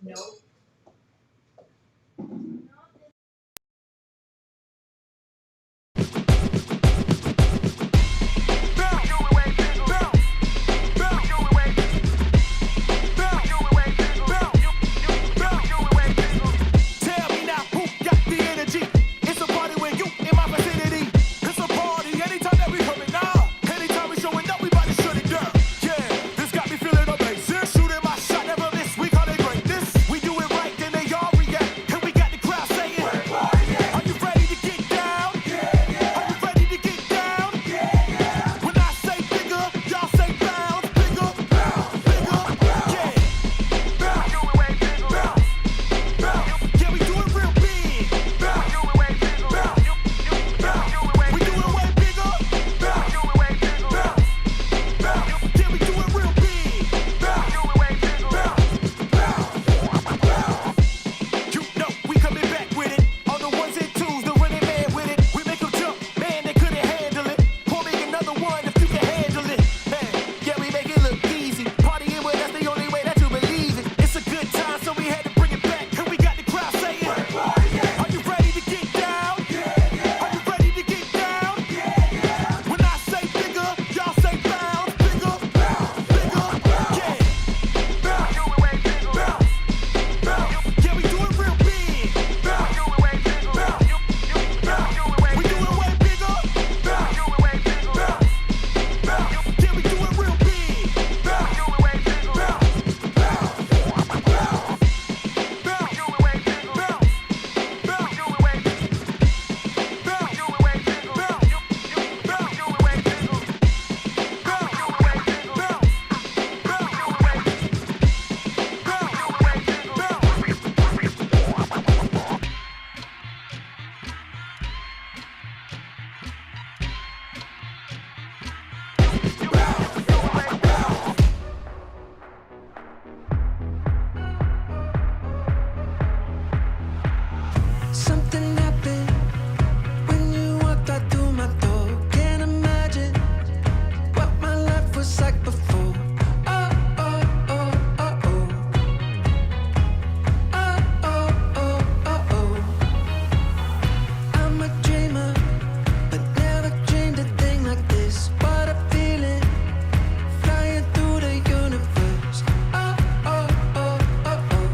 Nope. Something happened when you walked right through my door. Can't imagine what my life was like before. Oh, oh, oh, oh, oh. Oh, oh, oh, oh, oh. I'm a dreamer, but never dreamed a thing like this. What a feeling, flying through the universe. Oh, oh, oh, oh, oh.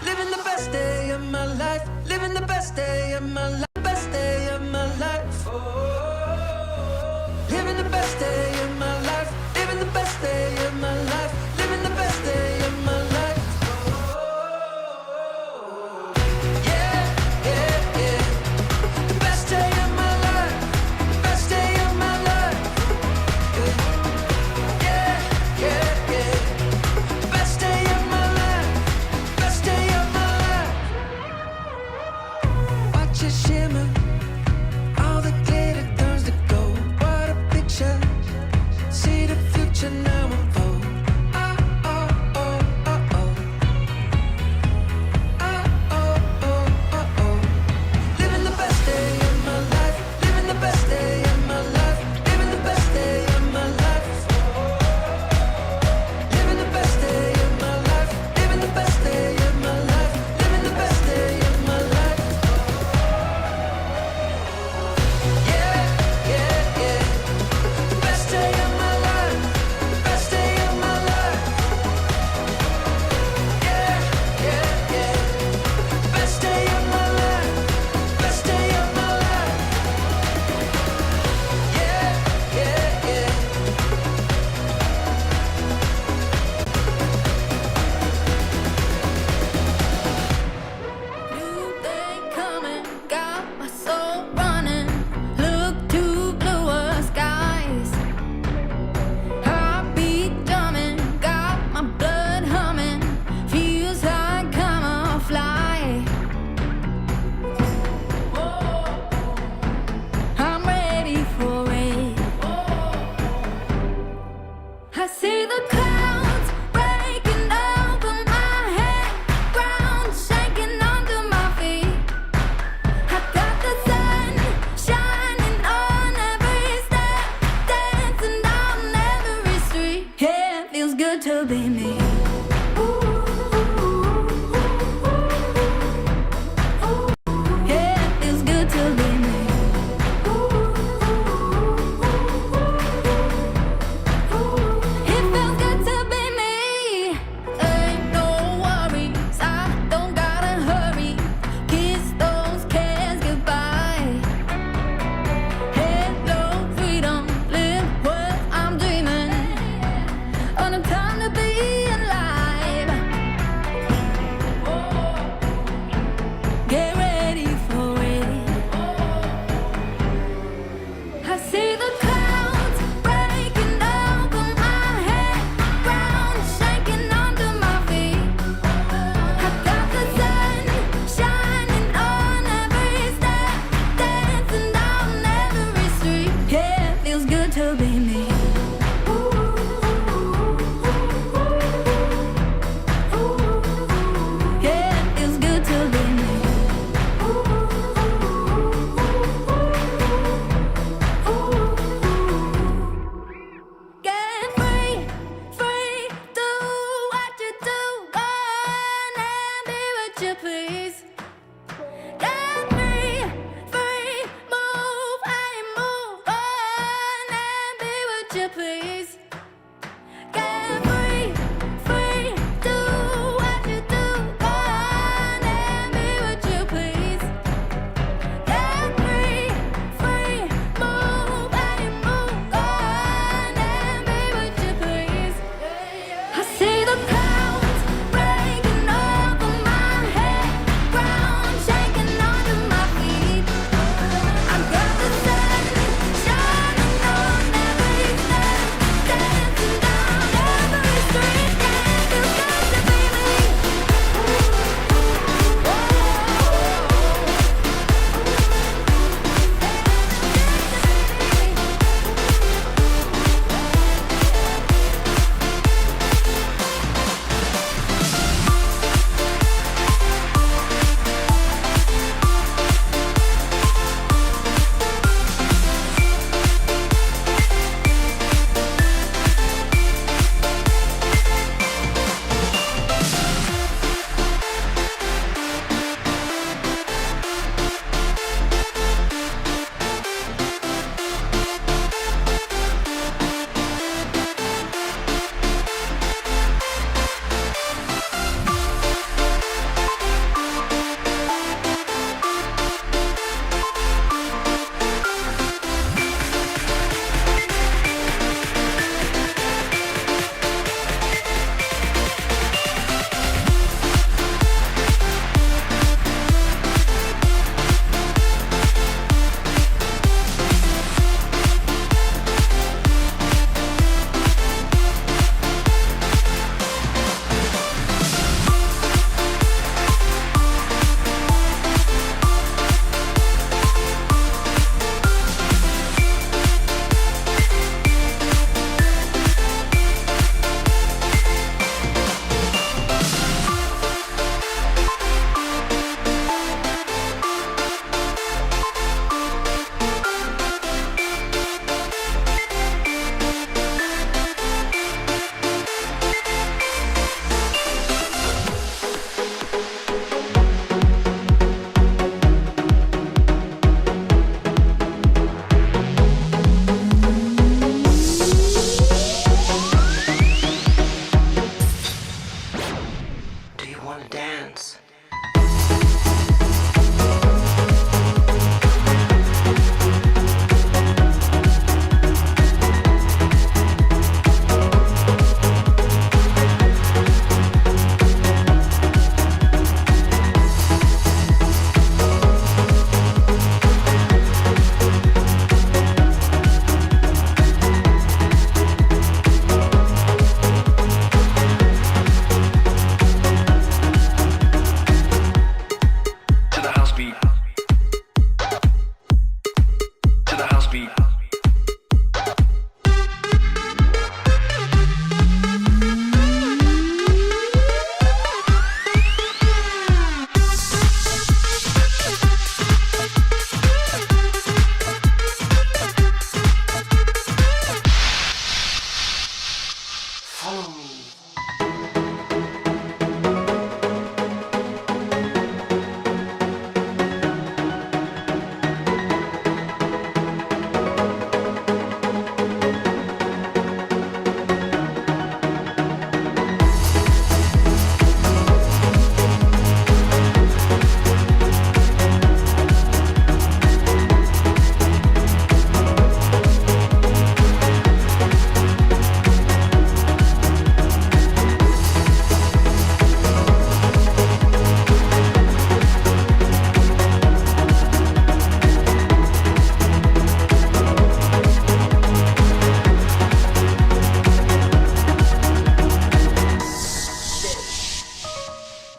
Living the best day of my life, living the best day of my life, best day of my life. Living the best day of my life, living the best day of my life, living the best day of my life. Yeah, yeah, yeah. The best day of my life, best day of my life. Yeah, yeah, yeah. Best day of my life, best day of my life. Watch it shimmer, all the glitter turns to gold. What a picture, see the future now unfold. Oh, oh, oh, oh, oh. Oh, oh, oh, oh, oh. Living the best day of my life, living the best day of my life, living the best day of my life. Living the best day of my life, living the best day of my life, living the best day of my life. Yeah, yeah, yeah. The best day of my life, best day of my life. Yeah, yeah, yeah. Best day of my life, best day of my life. Yeah, yeah, yeah. New day coming, got my soul running. Look to bluer skies. Heartbeat drumming, got my blood humming. Feels like I'm a fly. I'm ready for it. I see the clouds breaking over my head, ground shaking under my feet. I got the sun shining on every step, dancing down every street. Yeah. good to be me. Yeah, it feels good to be me. It feels good to be me. Ain't no worries, I don't gotta hurry. Kiss those cares goodbye. Hello, freedom, live what I'm dreaming. On a time to be alive. Get ready for it. I see the clouds breaking over my head, ground shaking under my feet. I got the sun shining on every step, dancing down every street. Yeah, it feels good to be me. Yeah, it feels good to be me. Get free, free, do what you do, run and be what you please. Get free, free, move how you move, run and be what you please. Get free, free, do what you do, run and be what you please. Get free, free, move how you move, run and be what you please. I see the clouds breaking over my head, ground shaking under my feet. I got the sun shining on every step, dancing down every street. Yeah, it feels good to be me. Do you want to dance? To the house beat. To the house beat. Follow me.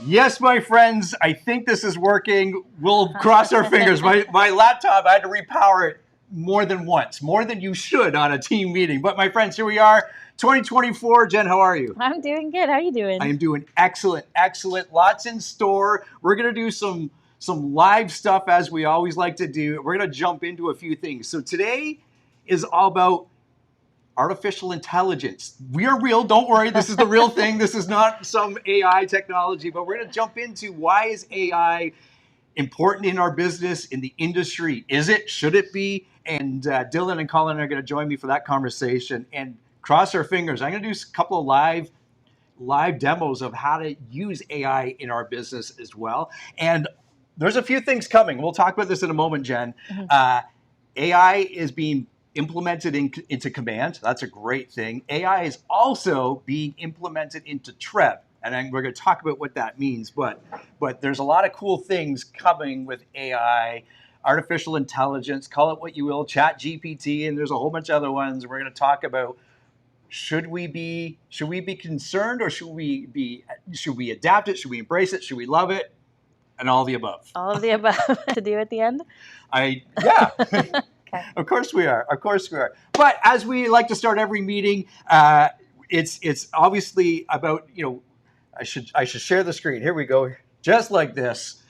Yes, my friends, I think this is working. We'll cross our fingers. My laptop, I had to repower it more than once, more than you should on a team meeting. But my friends, here we are, 2024. Jen, how are you? I'm doing good. How are you doing? I am doing excellent, excellent. Lots in store. We're going to do some live stuff as we always like to do. We're going to jump into a few things. So today is all about artificial intelligence. We are real, don't worry. This is the real thing. This is not some AI technology, but we're going to jump into why is AI important in our business, in the industry? Is it? Should it be? And Dylan and Colin are going to join me for that conversation. And cross our fingers. I'm going to do a couple of live demos of how to use AI in our business as well. And there's a few things coming. We'll talk about this in a moment, Jen. AI is being implemented into Command. That's a great thing. AI is also being implemented into Trev. And then we're going to talk about what that means. But there's a lot of cool things coming with AI, artificial intelligence, call it what you will, Chat GPT, and there's a whole bunch of other ones. We're going to talk about should we be concerned, or should we adapt it? Should we embrace it? Should we love it? And all the above. All of the above to do at the end? Yeah. Okay. Of course we are. But as we like to start every meeting, it's obviously about, I should share the screen. Here we go. Just like this.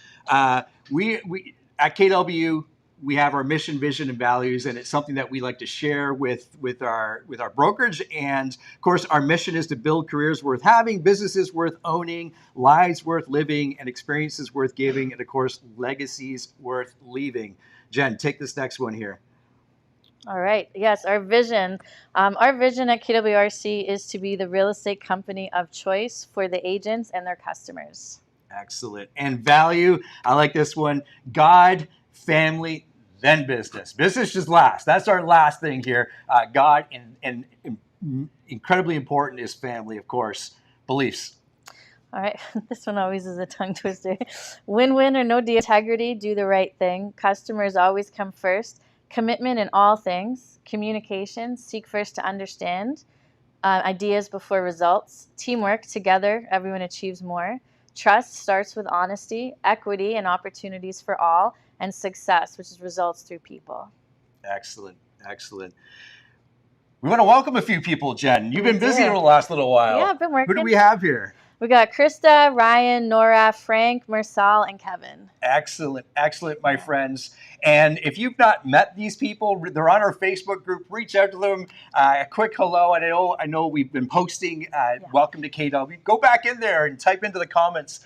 We at KW, we have our mission, vision, and values, and it's something that we like to share with our brokerage. And of course, our mission is to build careers worth having, businesses worth owning, lives worth living, and experiences worth giving, and of course, legacies worth leaving. Jen, take this next one here. All right. Yes, our vision. Our vision at KWRC is to be the real estate company of choice for the agents and their customers. Excellent. And value, I like this one. God, family, then business. Business is last. That's our last thing here. God and incredibly important is family, of course. Beliefs. All right. This one always is a tongue twister. Win-win or no deal. Integrity, do the right thing. Customers always come first. Commitment in all things. Communication, seek first to understand. Ideas before results. Teamwork, together, everyone achieves more. Trust starts with honesty, equity, and opportunities for all. And success, which is results through people. Excellent. We want to welcome a few people, Jen. You've been busy over the last little while. Yeah, I've been working. Who do we have here? We got Krista, Ryan, Nora, Frank, Marcel, and Kevin. Excellent, my friends. And if you've not met these people, they're on our Facebook group. Reach out to them. A quick hello. And I know we've been posting welcome to KW. Go back in there and type into the comments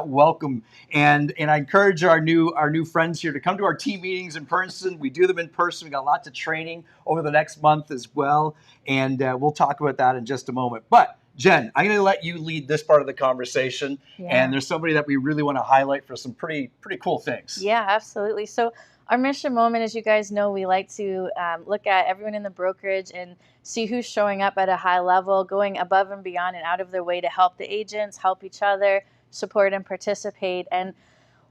welcome. And I encourage our new friends here to come to our team meetings in person. We do them in person. We got lots of training over the next month as well. And we'll talk about that in just a moment. But Jen, I'm going to let you lead this part of the conversation. Yeah. And there's somebody that we really want to highlight for some pretty cool things. Yeah, absolutely. So our mission moment, as you guys know, we like to look at everyone in the brokerage and see who's showing up at a high level, going above and beyond and out of their way to help the agents, help each other, support and participate. And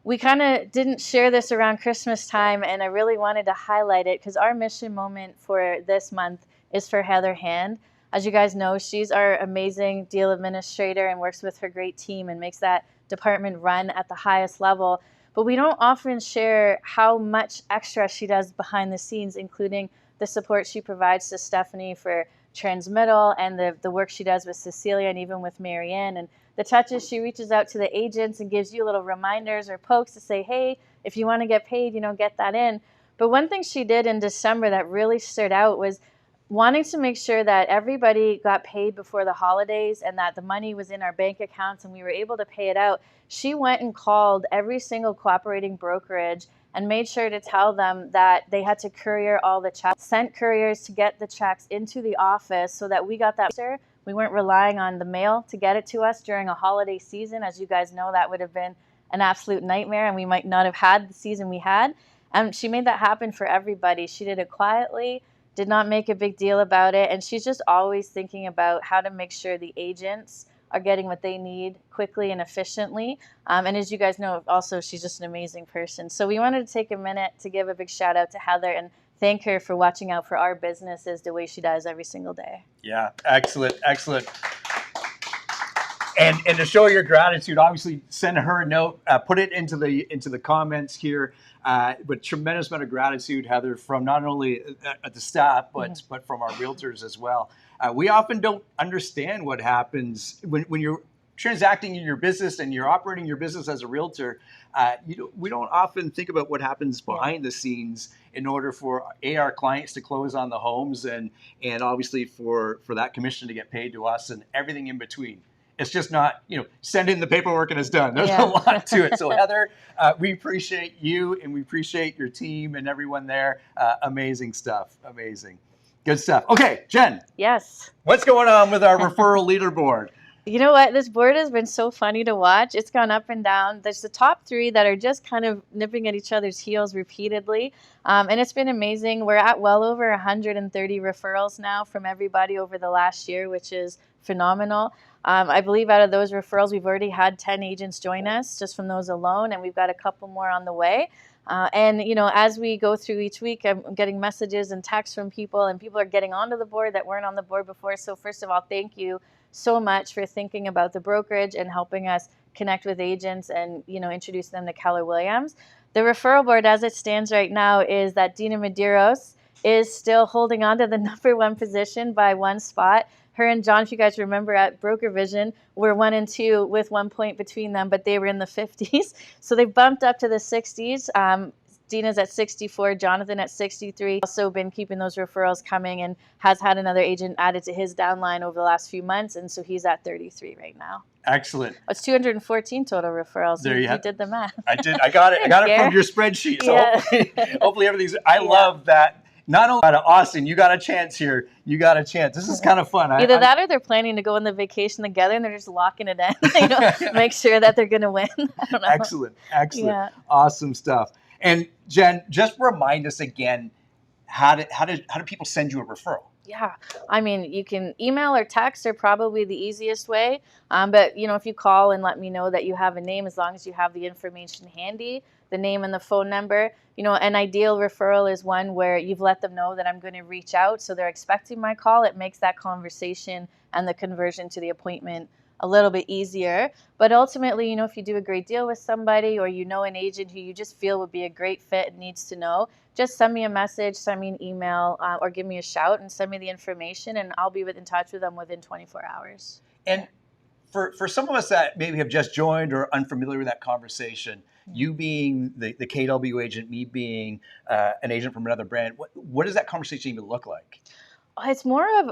we kind of didn't share this around Christmas time, and I really wanted to highlight it because our mission moment for this month is for Heather Hand. As you guys know, she's our amazing deal administrator and works with her great team and makes that department run at the highest level. But we don't often share how much extra she does behind the scenes, including the support she provides to Stephanie for transmittal and the work she does with Cecilia and even with Marianne. And the touches she reaches out to the agents and gives you little reminders or pokes to say, hey, if you want to get paid, get that in. But one thing she did in December that really stood out was wanting to make sure that everybody got paid before the holidays and that the money was in our bank accounts and we were able to pay it out. She went and called every single cooperating brokerage and made sure to tell them that they had to courier all the checks, sent couriers to get the checks into the office so that we got that. We weren't relying on the mail to get it to us during a holiday season. As you guys know, that would have been an absolute nightmare and we might not have had the season we had. And she made that happen for everybody. She did it quietly, did not make a big deal about it, and she's just always thinking about how to make sure the agents are getting what they need quickly and efficiently. And as you guys know, also, she's just an amazing person. So we wanted to take a minute to give a big shout out to Heather and thank her for watching out for our businesses the way she does every single day. Yeah, excellent. and to show your gratitude, obviously send her a note, put it into the comments here. But tremendous amount of gratitude, Heather, from not only at the staff, but from our realtors as well. We often don't understand what happens when you're transacting in your business and you're operating your business as a realtor. We don't often think about what happens behind the scenes in order for our clients to close on the homes and obviously for that commission to get paid to us and everything in between. It's just not, send in the paperwork and it's done. There's a lot to it. So Heather, we appreciate you and we appreciate your team and everyone there. Amazing stuff. Amazing. Good stuff. Okay, Jen. Yes. What's going on with our referral leaderboard? You know what? This board has been so funny to watch. It's gone up and down. There's the top 3 that are just kind of nipping at each other's heels repeatedly. And it's been amazing. We're at well over 130 referrals now from everybody over the last year, which is phenomenal. I believe out of those referrals, we've already had 10 agents join us just from those alone, and we've got a couple more on the way. And as we go through each week, I'm getting messages and texts from people, and people are getting onto the board that weren't on the board before. So first of all, thank you so much for thinking about the brokerage and helping us connect with agents and introduce them to Keller Williams. The referral board as it stands right now is that Dina Medeiros is still holding on to the number 1 position by 1 spot. Her and John, if you guys remember at Broker Vision, were 1 and 2 with 1 point between them, but they were in the 50s. So they bumped up to the 60s. Dina's at 64, Jonathan at 63. Also been keeping those referrals coming and has had another agent added to his downline over the last few months. And so he's at 33 right now. Excellent. It's 214 total referrals. There you did the math. I did. I got it. I got it from your spreadsheet. So hopefully everything's, I love that. Not only out of Austin, you got a chance here. You got a chance. This is kind of fun. Either that or they're planning to go on the vacation together and they're just locking it in. Make sure that they're going to win. I don't know. Excellent. Yeah. Awesome stuff. And Jen, just remind us again, how do people send you a referral? Yeah, I mean, you can email or text are probably the easiest way. But if you call and let me know that you have a name, as long as you have the information handy, the name and the phone number. An ideal referral is one where you've let them know that I'm going to reach out, so they're expecting my call. It makes that conversation and the conversion to the appointment a little bit easier. But ultimately, if you do a great deal with somebody or an agent who you just feel would be a great fit and needs to know, just send me a message, send me an email, or give me a shout and send me the information, and I'll be in touch with them within 24 hours. And for some of us that maybe have just joined or unfamiliar with that conversation, you being the KW agent, me being an agent from another brand, what does that conversation even look like? It's more of,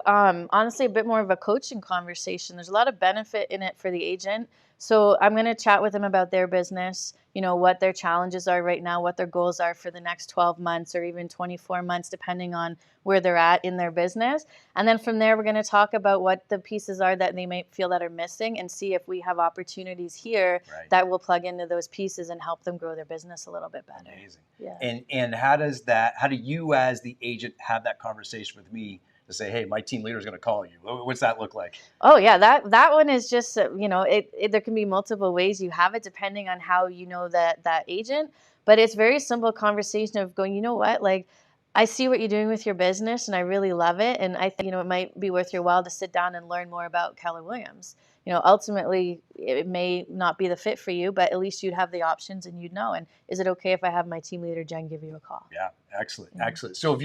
honestly, a bit more of a coaching conversation. There's a lot of benefit in it for the agent. So I'm going to chat with them about their business, what their challenges are right now, what their goals are for the next 12 months or even 24 months, depending on where they're at in their business. And then from there, we're going to talk about what the pieces are that they may feel that are missing and see if we have opportunities here that will plug into those pieces and help them grow their business a little bit better. Amazing. Yeah. And how do you as the agent have that conversation with me to say, hey, my team leader is going to call you? What's that look like? Oh yeah, that one is just, there can be multiple ways you have it depending on how you know that agent, but it's very simple conversation of going, you know what, like, I see what you're doing with your business and I really love it. And I think, it might be worth your while to sit down and learn more about Keller Williams. Ultimately it may not be the fit for you, but at least you'd have the options and you'd know. And is it okay if I have my team leader, Jen, give you a call? Yeah, excellent, excellent. So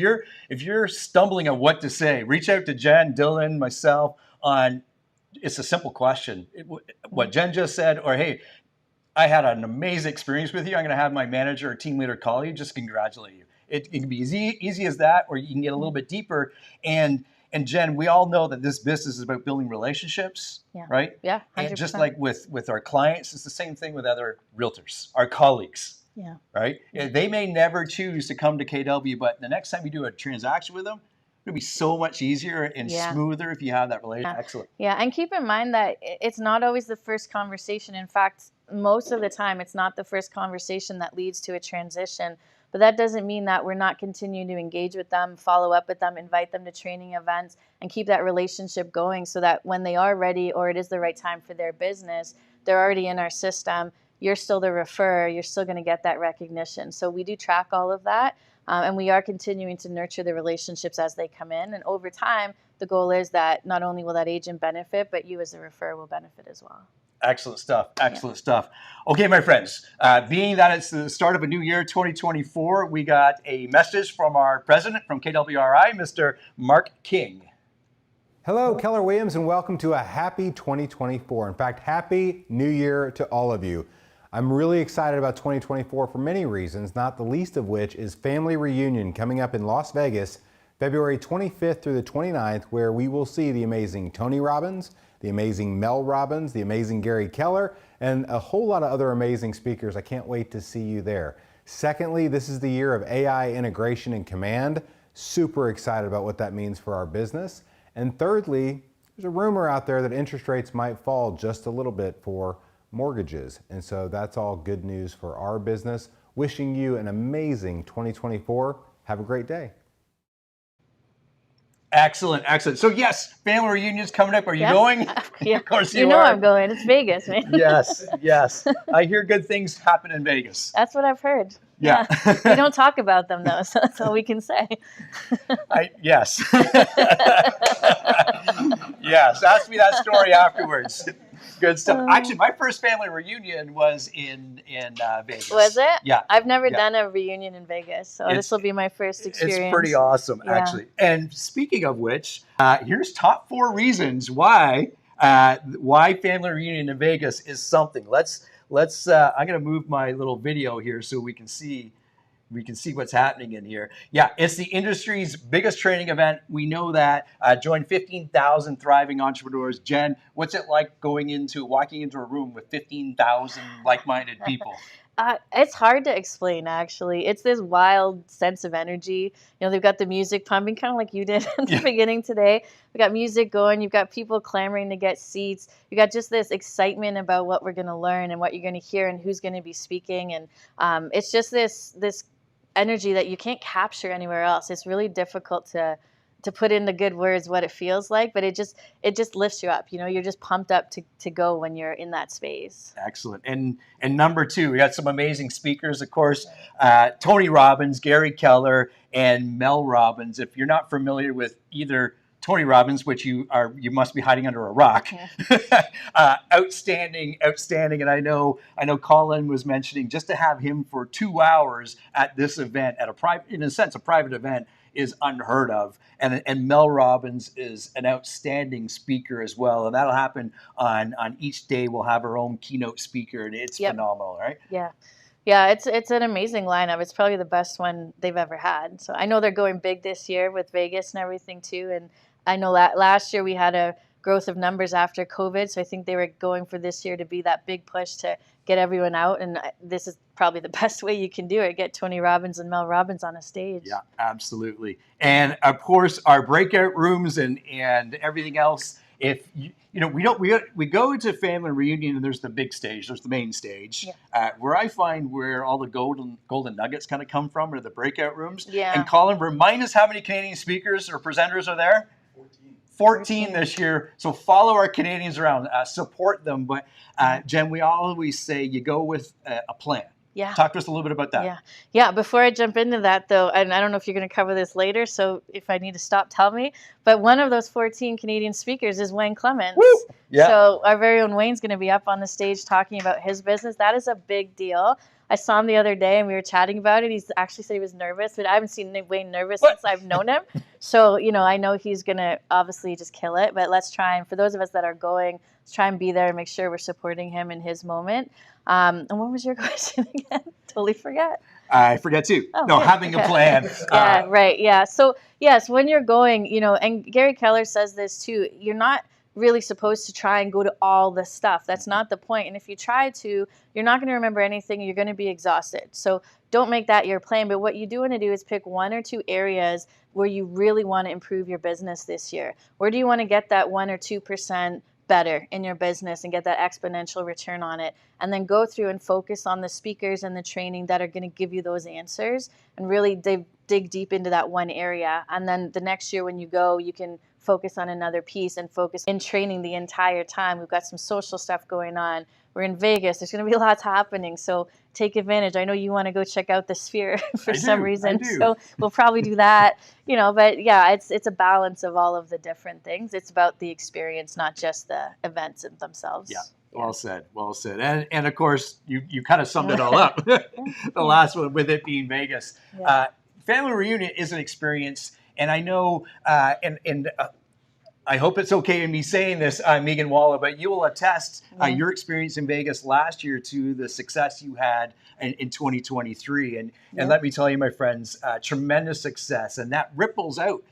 if you're stumbling on what to say, reach out to Jen, Dylan, myself on, it's a simple question. What Jen just said, or hey, I had an amazing experience with you. I'm going to have my manager or team leader call you, just congratulate you. It can be easy as that, or you can get a little bit deeper. And Jen, we all know that this business is about building relationships, right? Yeah, 100%. And just like with our clients, it's the same thing with other realtors, our colleagues, right? Yeah. They may never choose to come to KW, but the next time you do a transaction with them, it'll be so much easier and smoother if you have that relationship. Excellent. Yeah, and keep in mind that it's not always the first conversation. In fact, most of the time, it's not the first conversation that leads to a transition. But that doesn't mean that we're not continuing to engage with them, follow up with them, invite them to training events, and keep that relationship going so that when they are ready or it is the right time for their business, they're already in our system. You're still the referrer. You're still going to get that recognition. So we do track all of that. And we are continuing to nurture the relationships as they come in. And over time, the goal is that not only will that agent benefit, but you as a referrer will benefit as well. Excellent stuff. Excellent stuff. Okay, my friends, being that it's the start of a new year, 2024, we got a message from our president from KWRI, Mr. Mark King. Hello, Keller Williams, and welcome to a happy 2024. In fact, happy new year to all of you. I'm really excited about 2024 for many reasons, not the least of which is Family Reunion coming up in Las Vegas, February 25th through the 29th, where we will see the amazing Tony Robbins, the amazing Mel Robbins, the amazing Gary Keller, and a whole lot of other amazing speakers. I can't wait to see you there. Secondly, this is the year of AI integration and command. Super excited about what that means for our business. And thirdly, there's a rumor out there that interest rates might fall just a little bit for mortgages. And so that's all good news for our business. Wishing you an amazing 2024. Have a great day. Excellent, excellent. So yes, family reunion's coming up. Are you going? Yeah. Of course you know I'm going. It's Vegas, man. Yes, yes. I hear good things happen in Vegas. That's what I've heard. Yeah. We don't talk about them though, so that's all we can say. Yes. Yes, ask me that story afterwards. Good stuff. Actually, my first family reunion was in Vegas. Was it? Yeah. I've never done a reunion in Vegas, so this will be my first experience. It's pretty awesome, actually. And speaking of which, here's top 4 reasons why family reunion in Vegas is something. Let's. I'm going to move my little video here so we can see what's happening in here. Yeah, it's the industry's biggest training event. We know that. Join 15,000 thriving entrepreneurs. Jen, what's it like walking into a room with 15,000 like-minded people? It's hard to explain, actually. It's this wild sense of energy. You know, they've got the music pumping, kind of like you did at the beginning today. We got music going. You've got people clamoring to get seats. You got just this excitement about what we're going to learn and what you're going to hear and who's going to be speaking. And it's just this energy that you can't capture anywhere else. It's really difficult to put in the good words what it feels like, but it just lifts you up. You know, you're just pumped up to go when you're in that space. Excellent. And number 2, we got some amazing speakers, of course, Tony Robbins, Gary Keller, and Mel Robbins. If you're not familiar with either Tony Robbins, which you must be hiding under a rock. Outstanding. And I know Colin was mentioning just to have him for 2 hours at this event, at a private event, is unheard of. And Mel Robbins is an outstanding speaker as well. And that'll happen on each day. We'll have our own keynote speaker, and it's phenomenal, right? Yeah. Yeah, it's an amazing lineup. It's probably the best one they've ever had. So I know they're going big this year with Vegas and everything too. And I know that last year we had a growth of numbers after COVID. So I think they were going for this year to be that big push to get everyone out. And this is probably the best way you can do it. Get Tony Robbins and Mel Robbins on a stage. Yeah, absolutely. And of course, our breakout rooms and everything else. If we go to family reunion and there's the big stage, there's the main stage, where I find where all the golden nuggets kind of come from are the breakout rooms. Yeah. And Colin, remind us how many Canadian speakers or presenters are there? 14 this year. So follow our Canadians around, support them. But Jen, we always say you go with a plan. Yeah. Talk to us a little bit about that. Yeah. Before I jump into that, though, and I don't know if you're going to cover this later, so if I need to stop, tell me. But one of those 14 Canadian speakers is Wayne Clements. Woo! Yeah. So our very own Wayne's going to be up on the stage talking about his business. That is a big deal. I saw him the other day and we were chatting about it. He's actually said he was nervous, but I haven't seen Wayne nervous since I've known him. So, I know he's going to obviously just kill it, but let's try, and for those of us that are going, let's try and be there and make sure we're supporting him in his moment. And what was your question again? Totally forget. I forget too. Oh, no, okay. having a plan. Yeah, right. Yeah. So, yes, when you're going, and Gary Keller says this too, you're not really supposed to try and go to all the stuff. That's not the point. And if you try to, you're not going to remember anything. You're going to be exhausted. So don't make that your plan. But what you do want to do is pick 1 or 2 areas where you really want to improve your business this year. Where do you want to get that 1 or 2% better in your business and get that exponential return on it? And then go through and focus on the speakers and the training that are going to give you those answers and really dig deep into that one area. And then the next year when you go, you can focus on another piece and focus in training the entire time. We've got some social stuff going on. We're in Vegas. There's going to be lots happening. So take advantage. I know you want to go check out the Sphere for some reason. So we'll probably do that, but yeah, it's a balance of all of the different things. It's about the experience, not just the events themselves. Yeah. Well said. Well said. And of course, you kind of summed it all up. The last one with it being Vegas. Yeah. Family reunion is an experience. And I know, I hope it's okay in me saying this, Megan Waller, but you will attest your experience in Vegas last year to the success you had in 2023. And let me tell you, my friends, tremendous success. And that ripples out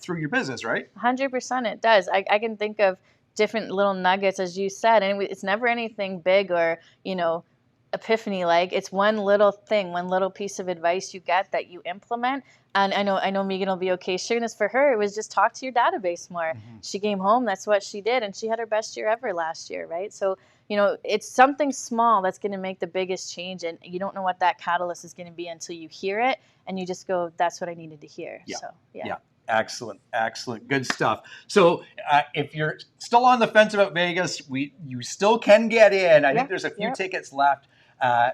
through your business, right? 100% it does. I can think of different little nuggets, as you said, and it's never anything big or, epiphany like. It's one little thing, one little piece of advice you get that you implement. And I know Megan will be okay sharing this. For her, it was just talk to your database more. She came home, that's what she did, and she had her best year ever last year, right? So, it's something small that's going to make the biggest change, and you don't know what that catalyst is going to be until you hear it, and you just go, that's what I needed to hear. Yeah. So, yeah. Excellent. Good stuff. So if you're still on the fence about Vegas, you still can get in. I think there's a few tickets left.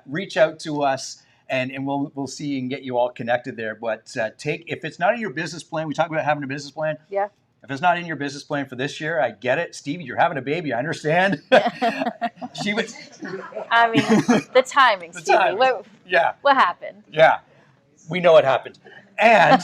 Reach out to us and we'll see and get you all connected there. But if it's not in your business plan, we talk about having a business plan. Yeah. If it's not in your business plan for this year, I get it. Stevie, you're having a baby. I understand. She was. I mean, the timing, Stevie. Timing. What happened? Yeah. We know what happened. And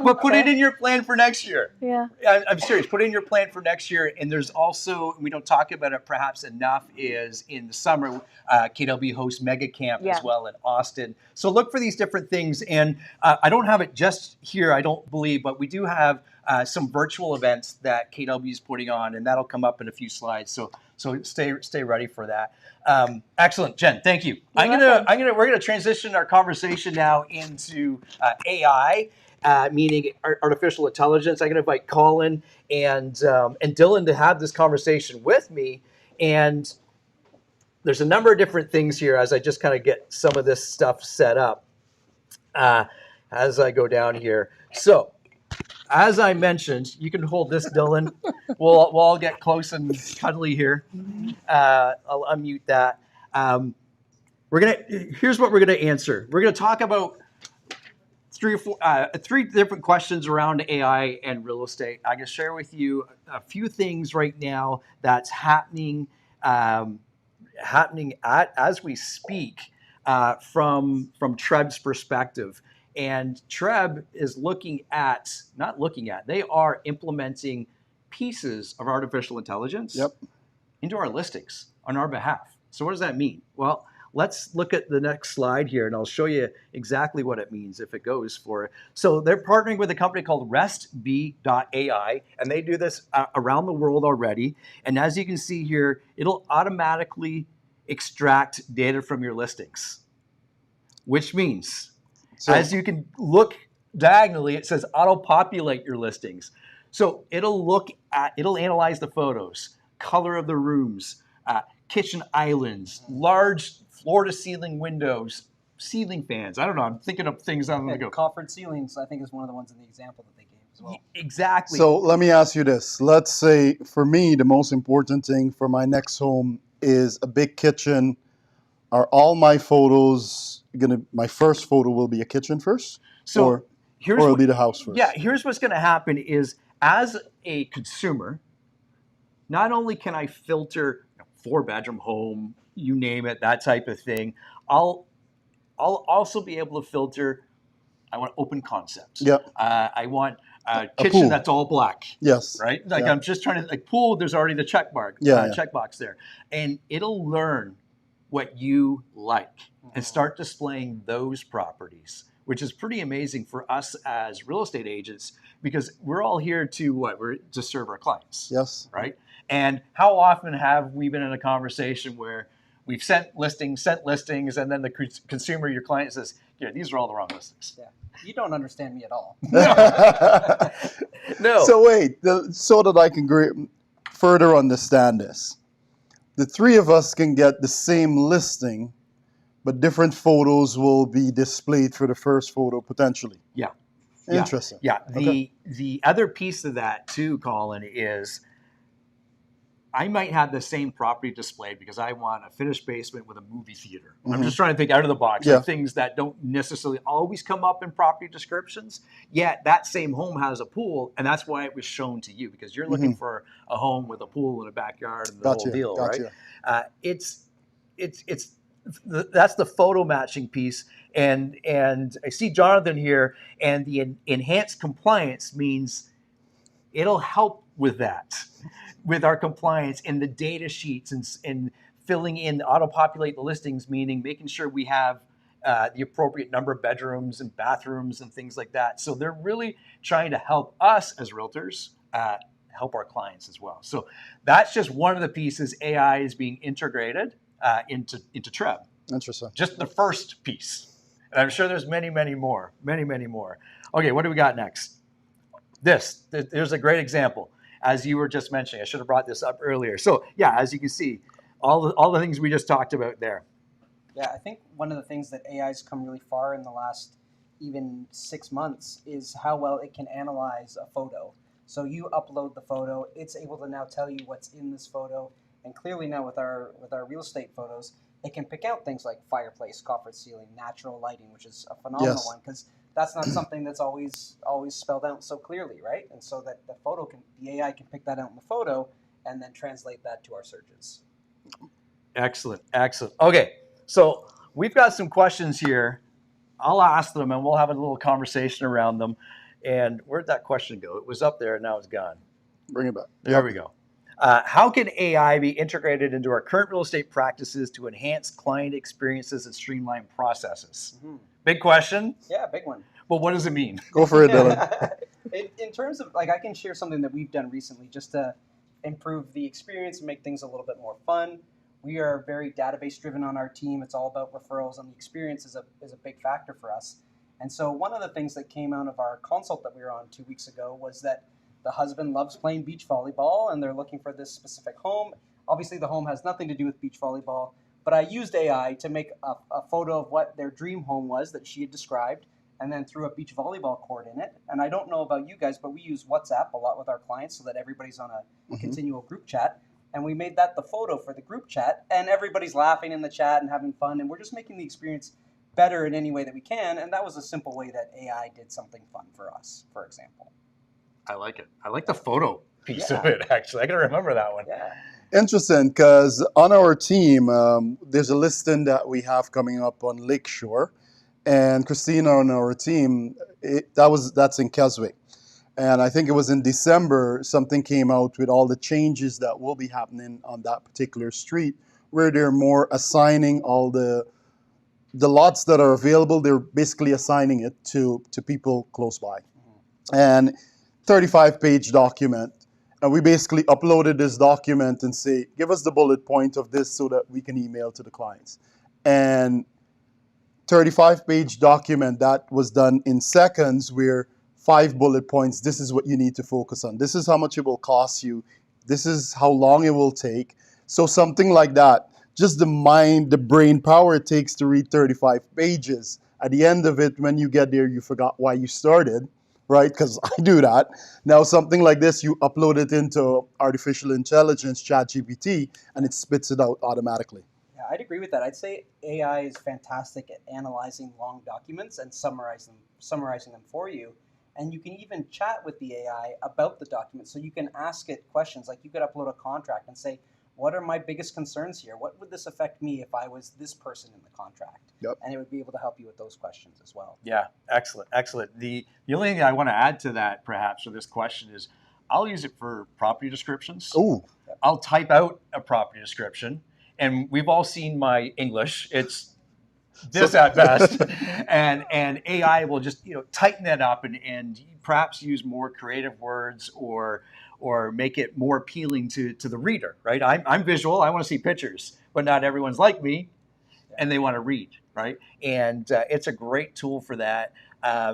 but put it in your plan for next year. Yeah. I'm serious. Put it in your plan for next year. And there's also, we don't talk about it perhaps enough, is in the summer, KW hosts Mega Camp as well in Austin. So look for these different things. And I don't have it just here, I don't believe, but we do have some virtual events that KW is putting on, and that'll come up in a few slides. So stay ready for that. Excellent, Jen. Thank you. We're gonna transition our conversation now into AI. Meaning artificial intelligence. I'm going to invite Colin and Dylan to have this conversation with me. And there's a number of different things here as I just kind of get some of this stuff set up as I go down here. So, as I mentioned, you can hold this, Dylan. We'll all get close and cuddly here. I'll unmute that. Here's what we're going to answer. We're going to talk about three different questions around AI and real estate. I can share with you a few things right now that's happening as we speak from Treb's perspective. And Treb is they are implementing pieces of artificial intelligence into our listings on our behalf. So what does that mean? Well, let's look at the next slide here, and I'll show you exactly what it means if it goes for it. So they're partnering with a company called RestB.ai, and they do this around the world already. And as you can see here, it'll automatically extract data from your listings, which means, as you can look diagonally, it says auto-populate your listings. So it'll analyze the photos, color of the rooms, kitchen islands, large floor-to-ceiling windows, ceiling fans. I don't know. I'm thinking of things I'm going to go. Coffered ceilings, I think, is one of the ones in the example that they gave as well. Exactly. So let me ask you this. Let's say, for me, the most important thing for my next home is a big kitchen. Are all my photos my first photo will be a kitchen first? Or it'll be the house first? Yeah, here's what's going to happen is, as a consumer, not only can I filter 4-bedroom home, you name it, that type of thing, I'll also be able to filter, I want open concepts. Yep. I want a kitchen that's all black. Yes. Right? Like I'm just trying to, pool, there's already the checkbox there. And it'll learn what you like and start displaying those properties, which is pretty amazing for us as real estate agents, because we're all here to serve our clients. Yes. Right? And how often have we been in a conversation where we've sent listings, and then the consumer, your client, says, "Yeah, these are all the wrong listings." Yeah, you don't understand me at all. No. So wait, so that I can further understand this, the three of us can get the same listing, but different photos will be displayed for the first photo potentially. Yeah. Interesting. Yeah. Okay. The other piece of that too, Colin, is I might have the same property displayed because I want a finished basement with a movie theater. I'm just trying to think out of the box, Yeah. like things that don't necessarily always come up in property descriptions. Yet that same home has a pool, and that's why it was shown to you, because you're looking for a home with a pool and a backyard and the whole Gotcha. deal, Gotcha. right? It's that's the photo matching piece, and I see Jonathan here, and the enhanced compliance means it'll help with that, with our compliance in the data sheets and filling in, auto-populate the listings, meaning making sure we have the appropriate number of bedrooms and bathrooms and things like that. So they're really trying to help us as realtors help our clients as well. So that's just one of the pieces AI is being integrated into Treb. Interesting. Just the first piece. And I'm sure there's many, many more. Okay, what do we got next? There's a great example. As you were just mentioning, I should have brought this up earlier. So yeah, as you can see, all the things we just talked about there. Yeah, I think one of the things that AI's come really far in the last even 6 months is how well it can analyze a photo. So you upload the photo, it's able to now tell you what's in this photo, and clearly now with our real estate photos, it can pick out things like fireplace, coffered ceiling, natural lighting, which is a phenomenal Yes. one because that's not something that's always spelled out so clearly, right? And so that the AI can pick that out in the photo and then translate that to our searches. Excellent. Okay, so we've got some questions here. I'll ask them and we'll have a little conversation around them. And where'd that question go? It was up there and now it's gone. Bring it back. There we go. How can AI be integrated into our current real estate practices to enhance client experiences and streamline processes? Mm-hmm. Big question. Yeah, big one. Well, what does it mean? Go for it, Dylan. In terms of, like, I can share something that we've done recently just to improve the experience and make things a little bit more fun. We are very database driven on our team. It's all about referrals, and the experience is a big factor for us. And so one of the things that came out of our consult that we were on 2 weeks ago was that the husband loves playing beach volleyball and they're looking for this specific home. Obviously, the home has nothing to do with beach volleyball, but I used AI to make a photo of what their dream home was that she had described and then threw a beach volleyball court in it. And I don't know about you guys, but we use WhatsApp a lot with our clients so that everybody's on a continual group chat. And we made that the photo for the group chat, and everybody's laughing in the chat and having fun. And we're just making the experience better in any way that we can. And that was a simple way that AI did something fun for us, for example. I like it. I like the photo piece Yeah. of it, actually. I got to remember that one. Yeah. Interesting, because on our team, there's a listing that we have coming up on Lakeshore, and Christina on our team, that's in Keswick. And I think it was in December, something came out with all the changes that will be happening on that particular street, where they're more assigning all the lots that are available. They're basically assigning it to people close by. And 35-page document. And we basically uploaded this document and say, give us the bullet point of this so that we can email to the clients. And 35-page document that was done in seconds, where 5 bullet points, this is what you need to focus on. This is how much it will cost you. This is how long it will take. So something like that. Just the brain power it takes to read 35 pages. At the end of it, when you get there, you forgot why you started, right? Because I do that. Now, something like this, you upload it into artificial intelligence, ChatGPT, and it spits it out automatically. Yeah, I'd agree with that. I'd say AI is fantastic at analyzing long documents and summarizing them for you. And you can even chat with the AI about the document. So you can ask it questions. Like, you could upload a contract and say, what are my biggest concerns here? What would this affect me if I was this person in the contract? Yep. And it would be able to help you with those questions as well. Yeah, excellent. The only thing I want to add to that, perhaps, for this question is I'll use it for property descriptions. Ooh. I'll type out a property description, and we've all seen my English. It's this at best, and AI will just tighten that up and perhaps use more creative words or make it more appealing to the reader. Right? I'm visual. I want to see pictures, but not everyone's like me, and they want to read. Right? And it's a great tool for that.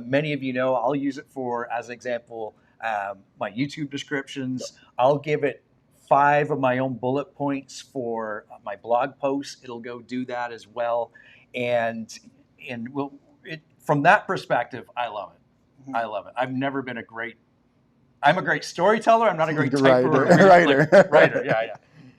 Many of you know I'll use it for, as an example, my YouTube descriptions. I'll give it 5 of my own bullet points for my blog posts. It'll go do that as well. And from that perspective, I love it. I love it. I've never been I'm a great storyteller. I'm not a great typer or Writer. Yeah.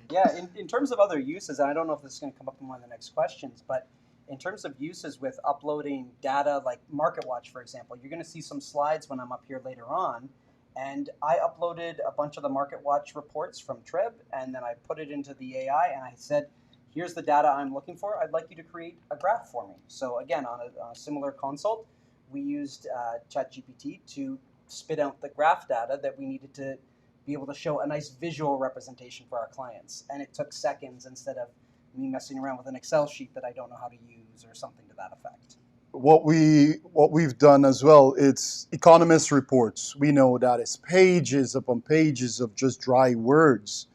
Yeah, in terms of other uses, and I don't know if this is going to come up in one of the next questions, but in terms of uses with uploading data like MarketWatch, for example, you're going to see some slides when I'm up here later on. And I uploaded a bunch of the MarketWatch reports from Trib, and then I put it into the AI, and I said, here's the data I'm looking for. I'd like you to create a graph for me. So again, on a similar consult, we used ChatGPT to spit out the graph data that we needed to be able to show a nice visual representation for our clients. And it took seconds instead of me messing around with an Excel sheet that I don't know how to use or something to that effect. What we've done as well, it's economist reports. We know that it's pages upon pages of just dry words.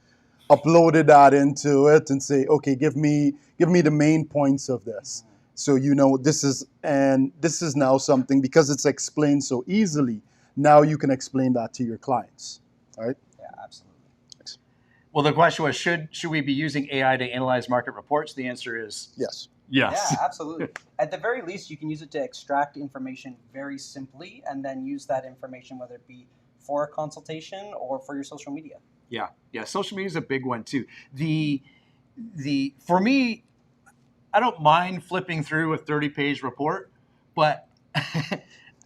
Uploaded that into it and say, okay, give me the main points of this. So this is now something, because it's explained so easily. Now you can explain that to your clients. All right? Yeah, absolutely. Thanks. Well, the question was, should we be using AI to analyze market reports? The answer is Yes. yes. Yeah, absolutely. At the very least, you can use it to extract information very simply and then use that information, whether it be for a consultation or for your social media. Yeah. Social media is a big one too. For me, I don't mind flipping through a 30-page report, but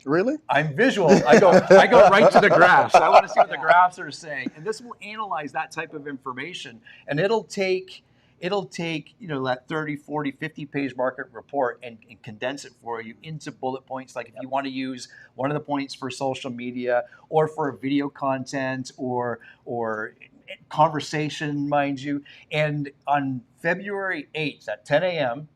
Really? I'm visual. I go right to the graphs. I want to see what the graphs are saying, and this will analyze that type of information, and it'll take that 30, 40, 50-page market report and condense it for you into bullet points. Like if you want to use one of the points for social media or for video content or conversation, mind you. And on February 8th at 10 a.m.,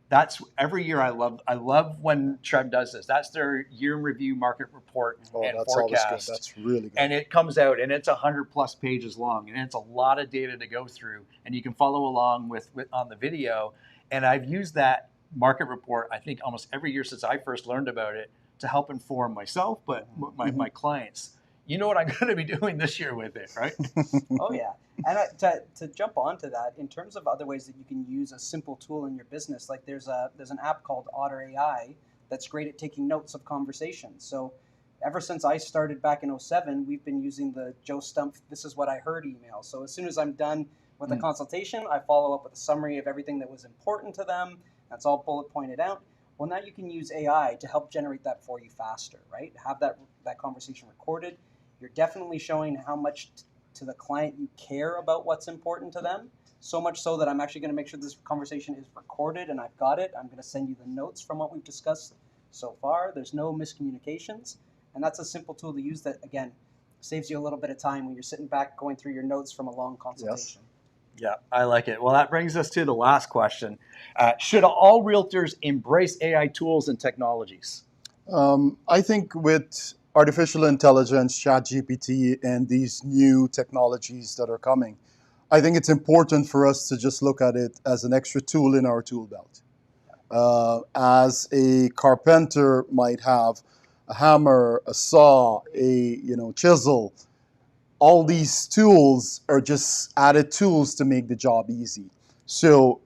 that's every year. I love when Treb does this. That's their year in review market report and that's forecast. always good. That's really good. And it comes out, and it's 100+ pages long, and it's a lot of data to go through. And you can follow along with on the video. And I've used that market report, I think, almost every year since I first learned about it to help inform myself, but my clients. You know what I'm going to be doing this year with it, right? Oh, yeah. And to jump onto that, in terms of other ways that you can use a simple tool in your business, like there's an app called Otter AI that's great at taking notes of conversations. So ever since I started back in 2007, we've been using the Joe Stump, this is what I heard email. So as soon as I'm done with the consultation, I follow up with a summary of everything that was important to them. That's all bullet pointed out. Well, now you can use AI to help generate that for you faster, right? Have that conversation recorded. You're definitely showing how much to the client you care about what's important to them. So much so that I'm actually going to make sure this conversation is recorded and I've got it. I'm going to send you the notes from what we've discussed so far. There's no miscommunications. And that's a simple tool to use that, again, saves you a little bit of time when you're sitting back going through your notes from a long consultation. Yeah, I like it. Well, that brings us to the last question. Should all realtors embrace AI tools and technologies? I think with artificial intelligence, ChatGPT, and these new technologies that are coming, I think it's important for us to just look at it as an extra tool in our tool belt. As a carpenter might have a hammer, a saw, a chisel, all these tools are just added tools to make the job easy. So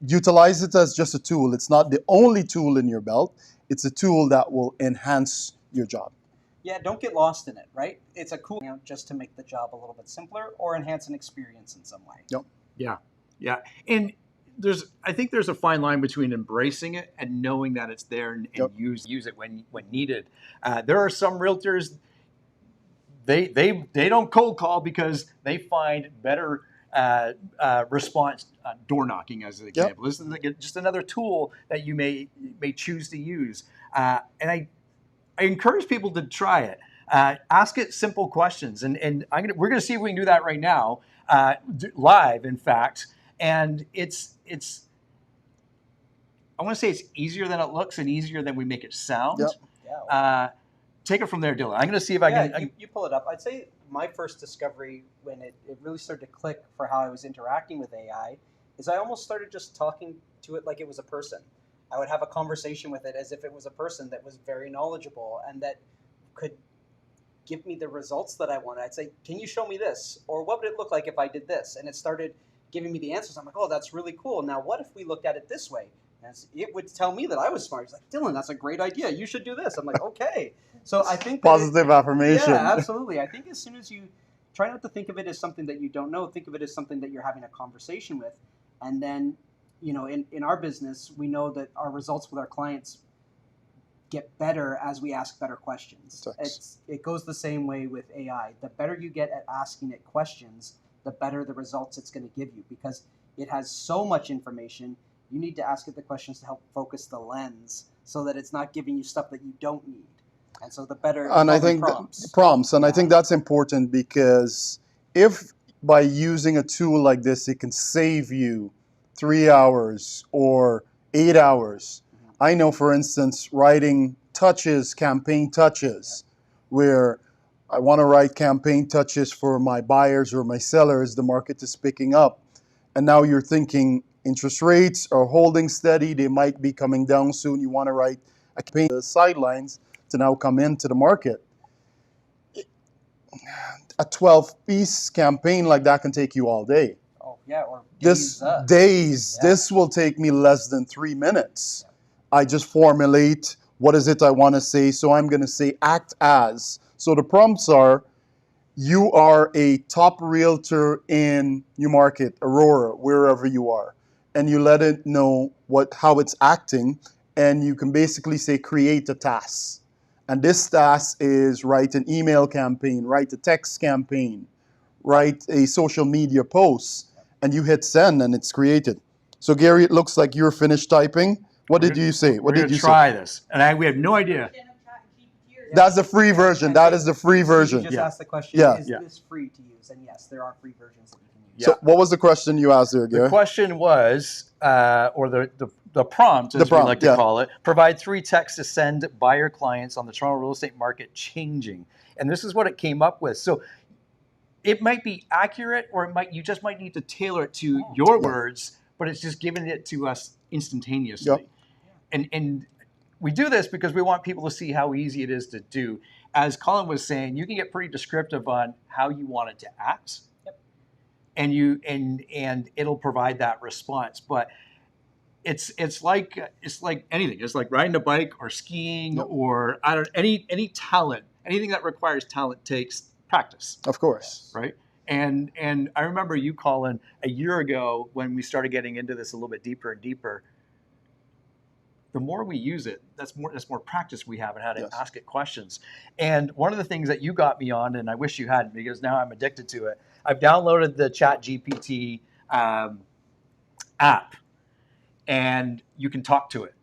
utilize it as just a tool. It's not the only tool in your belt. It's a tool that will enhance your job. Yeah, don't get lost in it, right? It's a cool just to make the job a little bit simpler or enhance an experience in some way. Yep. Yeah. And I think there's a fine line between embracing it and knowing that it's there and use it when needed. There are some realtors, they don't cold call because they find better response door knocking as an example. This is just another tool that you may choose to use. And I encourage people to try it. Ask it simple questions, and we're going to see if we can do that right now, live, in fact. And it's I want to say it's easier than it looks and easier than we make it sound. Yep. Yeah. Take it from there, Dylan. I'm going to see if I can. You pull it up. I'd say my first discovery when it really started to click for how I was interacting with AI is I almost started just talking to it like it was a person. I would have a conversation with it as if it was a person that was very knowledgeable and that could give me the results that I wanted. I'd say, can you show me this? Or what would it look like if I did this? And it started giving me the answers. I'm like, oh, that's really cool. Now, what if we looked at it this way? It would tell me that I was smart. He's like, Dylan, that's a great idea. You should do this. I'm like, okay. So I think that Positive affirmation. Yeah, absolutely. I think as soon as you try not to think of it as something that you don't know, think of it as something that you're having a conversation with. And then, in our business, we know that our results with our clients get better as we ask better questions. It goes the same way with AI. The better you get at asking it questions, the better the results it's going to give you, because it has so much information. You need to ask it the questions to help focus the lens so that it's not giving you stuff that you don't need. And so the better, And I think prompts, and I think that's important, because if by using a tool like this, it can save you 3 hours or 8 hours. I know, for instance, writing touches, campaign touches, where I want to write campaign touches for my buyers or my sellers, the market is picking up. And now you're thinking interest rates are holding steady, they might be coming down soon. You want to write a campaign on the sidelines to now come into the market. A 12-piece campaign like that can take you all day. Oh, yeah, or days. Days. Yeah. This will take me less than 3 minutes. Yeah. I just formulate what is it I want to say. So I'm going to say act as. So the prompts are, you are a top realtor in Newmarket, Aurora, wherever you are. And you let it know how it's acting. And you can basically say, create a task. And this task is write an email campaign, write a text campaign, write a social media post, and you hit send and it's created. So Gary, it looks like you're finished typing. What did you say? What did you say? Try this, and we have no idea. That's the free version. That is the free version. You just asked the question, is this free to use? And yes, there are free versions that you can use. So what was the question you asked there, Gary? The question was, or the prompt, as we like to call it, provide 3 texts to send buyer clients on the Toronto real estate market changing. And this is what it came up with. So it might be accurate, or you just might need to tailor it to your words, but it's just giving it to us instantaneously. Yep. And we do this because we want people to see how easy it is to do. As Colin was saying, you can get pretty descriptive on how you want it to act. Yep. And it'll provide that response. But it's like anything. It's like riding a bike or skiing or any talent. Anything that requires talent takes practice. Of course. Right? And I remember you, Colin, a year ago when we started getting into this a little bit deeper and deeper. The more we use it, that's more practice we have in how to ask it questions. And one of the things that you got me on, and I wish you hadn't, because now I'm addicted to it. I've downloaded the GPT app, and you can talk to it,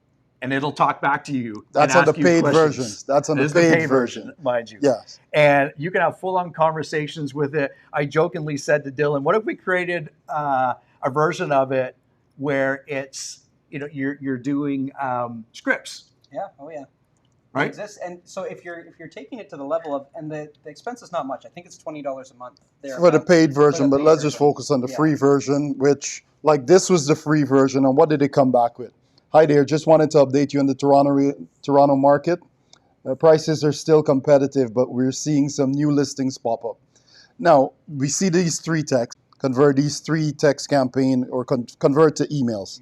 and it'll talk back to you. That's on the paid version. That's on the paid version, mind you. Yes. And you can have full-on conversations with it. I jokingly said to Dylan, "What if we created a version of it where it's you're doing scripts?" Yeah. Oh yeah. Right. It exists. And so if you're taking it to the level of, and the expense is not much. I think it's $20 a month for the paid version. But let's just focus on the free version, which, like, this was the free version. And what did it come back with? Hi there. Just wanted to update you on the Toronto market. Prices are still competitive, but we're seeing some new listings pop up. Now we see these 3 texts. Convert these 3 text campaign or convert to emails.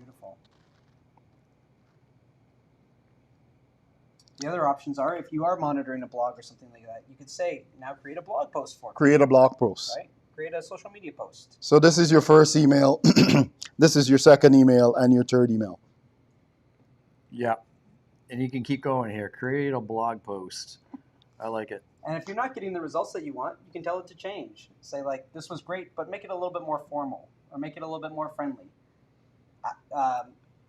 The other options are, if you are monitoring a blog or something like that, you could say, now create a blog post for me. Create a blog post. Right? Create a social media post. So this is your first email. This is your second email and your third email. Yeah. And you can keep going here. Create a blog post. I like it. And if you're not getting the results that you want, you can tell it to change. Say, like, this was great, but make it a little bit more formal, or make it a little bit more friendly.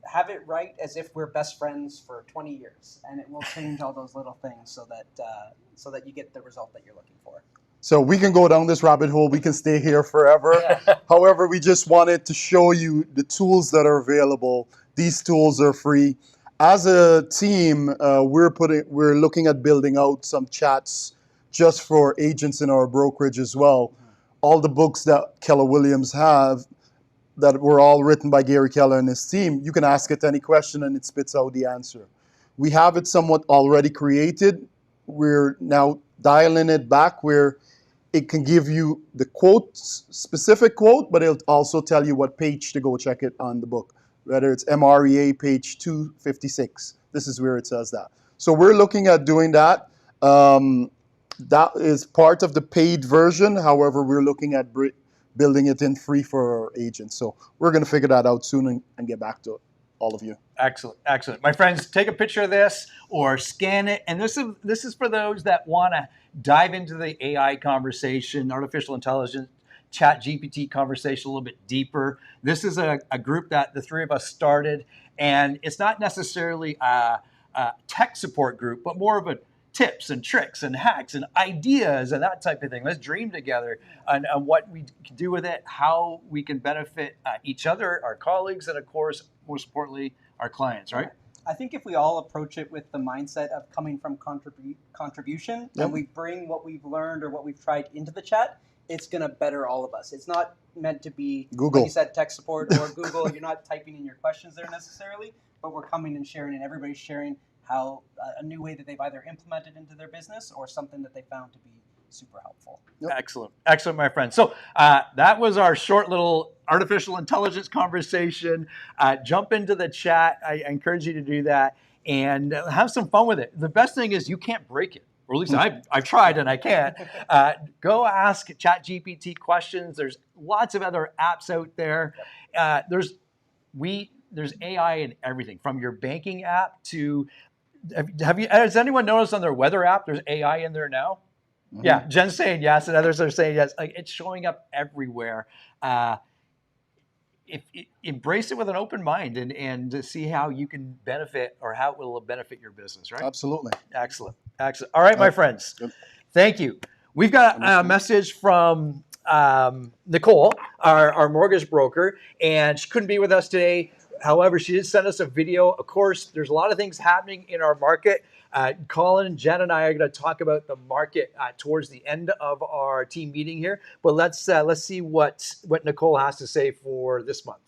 Have it write as if we're best friends for 20 years, and it will change all those little things so that you get the result that you're looking for. So we can go down this rabbit hole. We can stay here forever. Yeah. However, we just wanted to show you the tools that are available. These tools are free. As a team, we're looking at building out some chats just for agents in our brokerage as well. All the books that Keller Williams have, that were all written by Gary Keller and his team, you can ask it any question and it spits out the answer. We have it somewhat already created. We're now dialing it back where it can give you the quote, specific quote, but it'll also tell you what page to go check it on the book. whether it's MREA page 256. This is where it says that. So we're looking at doing that. That is part of the paid version. However, we're looking at building it in free for our agents. So we're going to figure that out soon and get back to all of you. Excellent, excellent. My friends, take a picture of this or scan it. And this is for those that want to dive into the AI conversation, artificial intelligence, chat GPT conversation a little bit deeper. This is a group that the three of us started. And it's not necessarily a tech support group, but more of a tips and tricks and hacks and ideas and that type of thing. Let's dream together on what we can do with it, how we can benefit each other, our colleagues, and of course, most importantly, our clients, right? I think if we all approach it with the mindset of coming from contribution, and we bring what we've learned or what we've tried into the chat, it's going to better all of us. It's not meant to be, Google. like you said, tech support or Google. You're not typing in your questions there necessarily, but we're coming and sharing, and everybody's sharing how a new way that they've either implemented into their business or something that they found to be super helpful. Yep. Excellent. Excellent, my friend. So that was our short little artificial intelligence conversation. Jump into the chat. I encourage you to do that and have some fun with it. The best thing is you can't break it. Or at least I've tried and I can't. Go ask ChatGPT questions. There's lots of other apps out there. There's AI in everything, from your banking app to has anyone noticed on their weather app there's AI in there now? Mm-hmm. Yeah, Jen's saying yes, and others are saying yes. Like, it's showing up everywhere. Embrace it with an open mind and to see how you can benefit or how it will benefit your business, right? Absolutely. Excellent. Excellent. All right, my friends. Good. Thank you. We've got a message from Nicole, our mortgage broker, and she couldn't be with us today. However, she did send us a video. Of course, there's a lot of things happening in our market. Colin, Jen, and I are going to talk about the market towards the end of our team meeting here. But let's see what Nicole has to say for this month.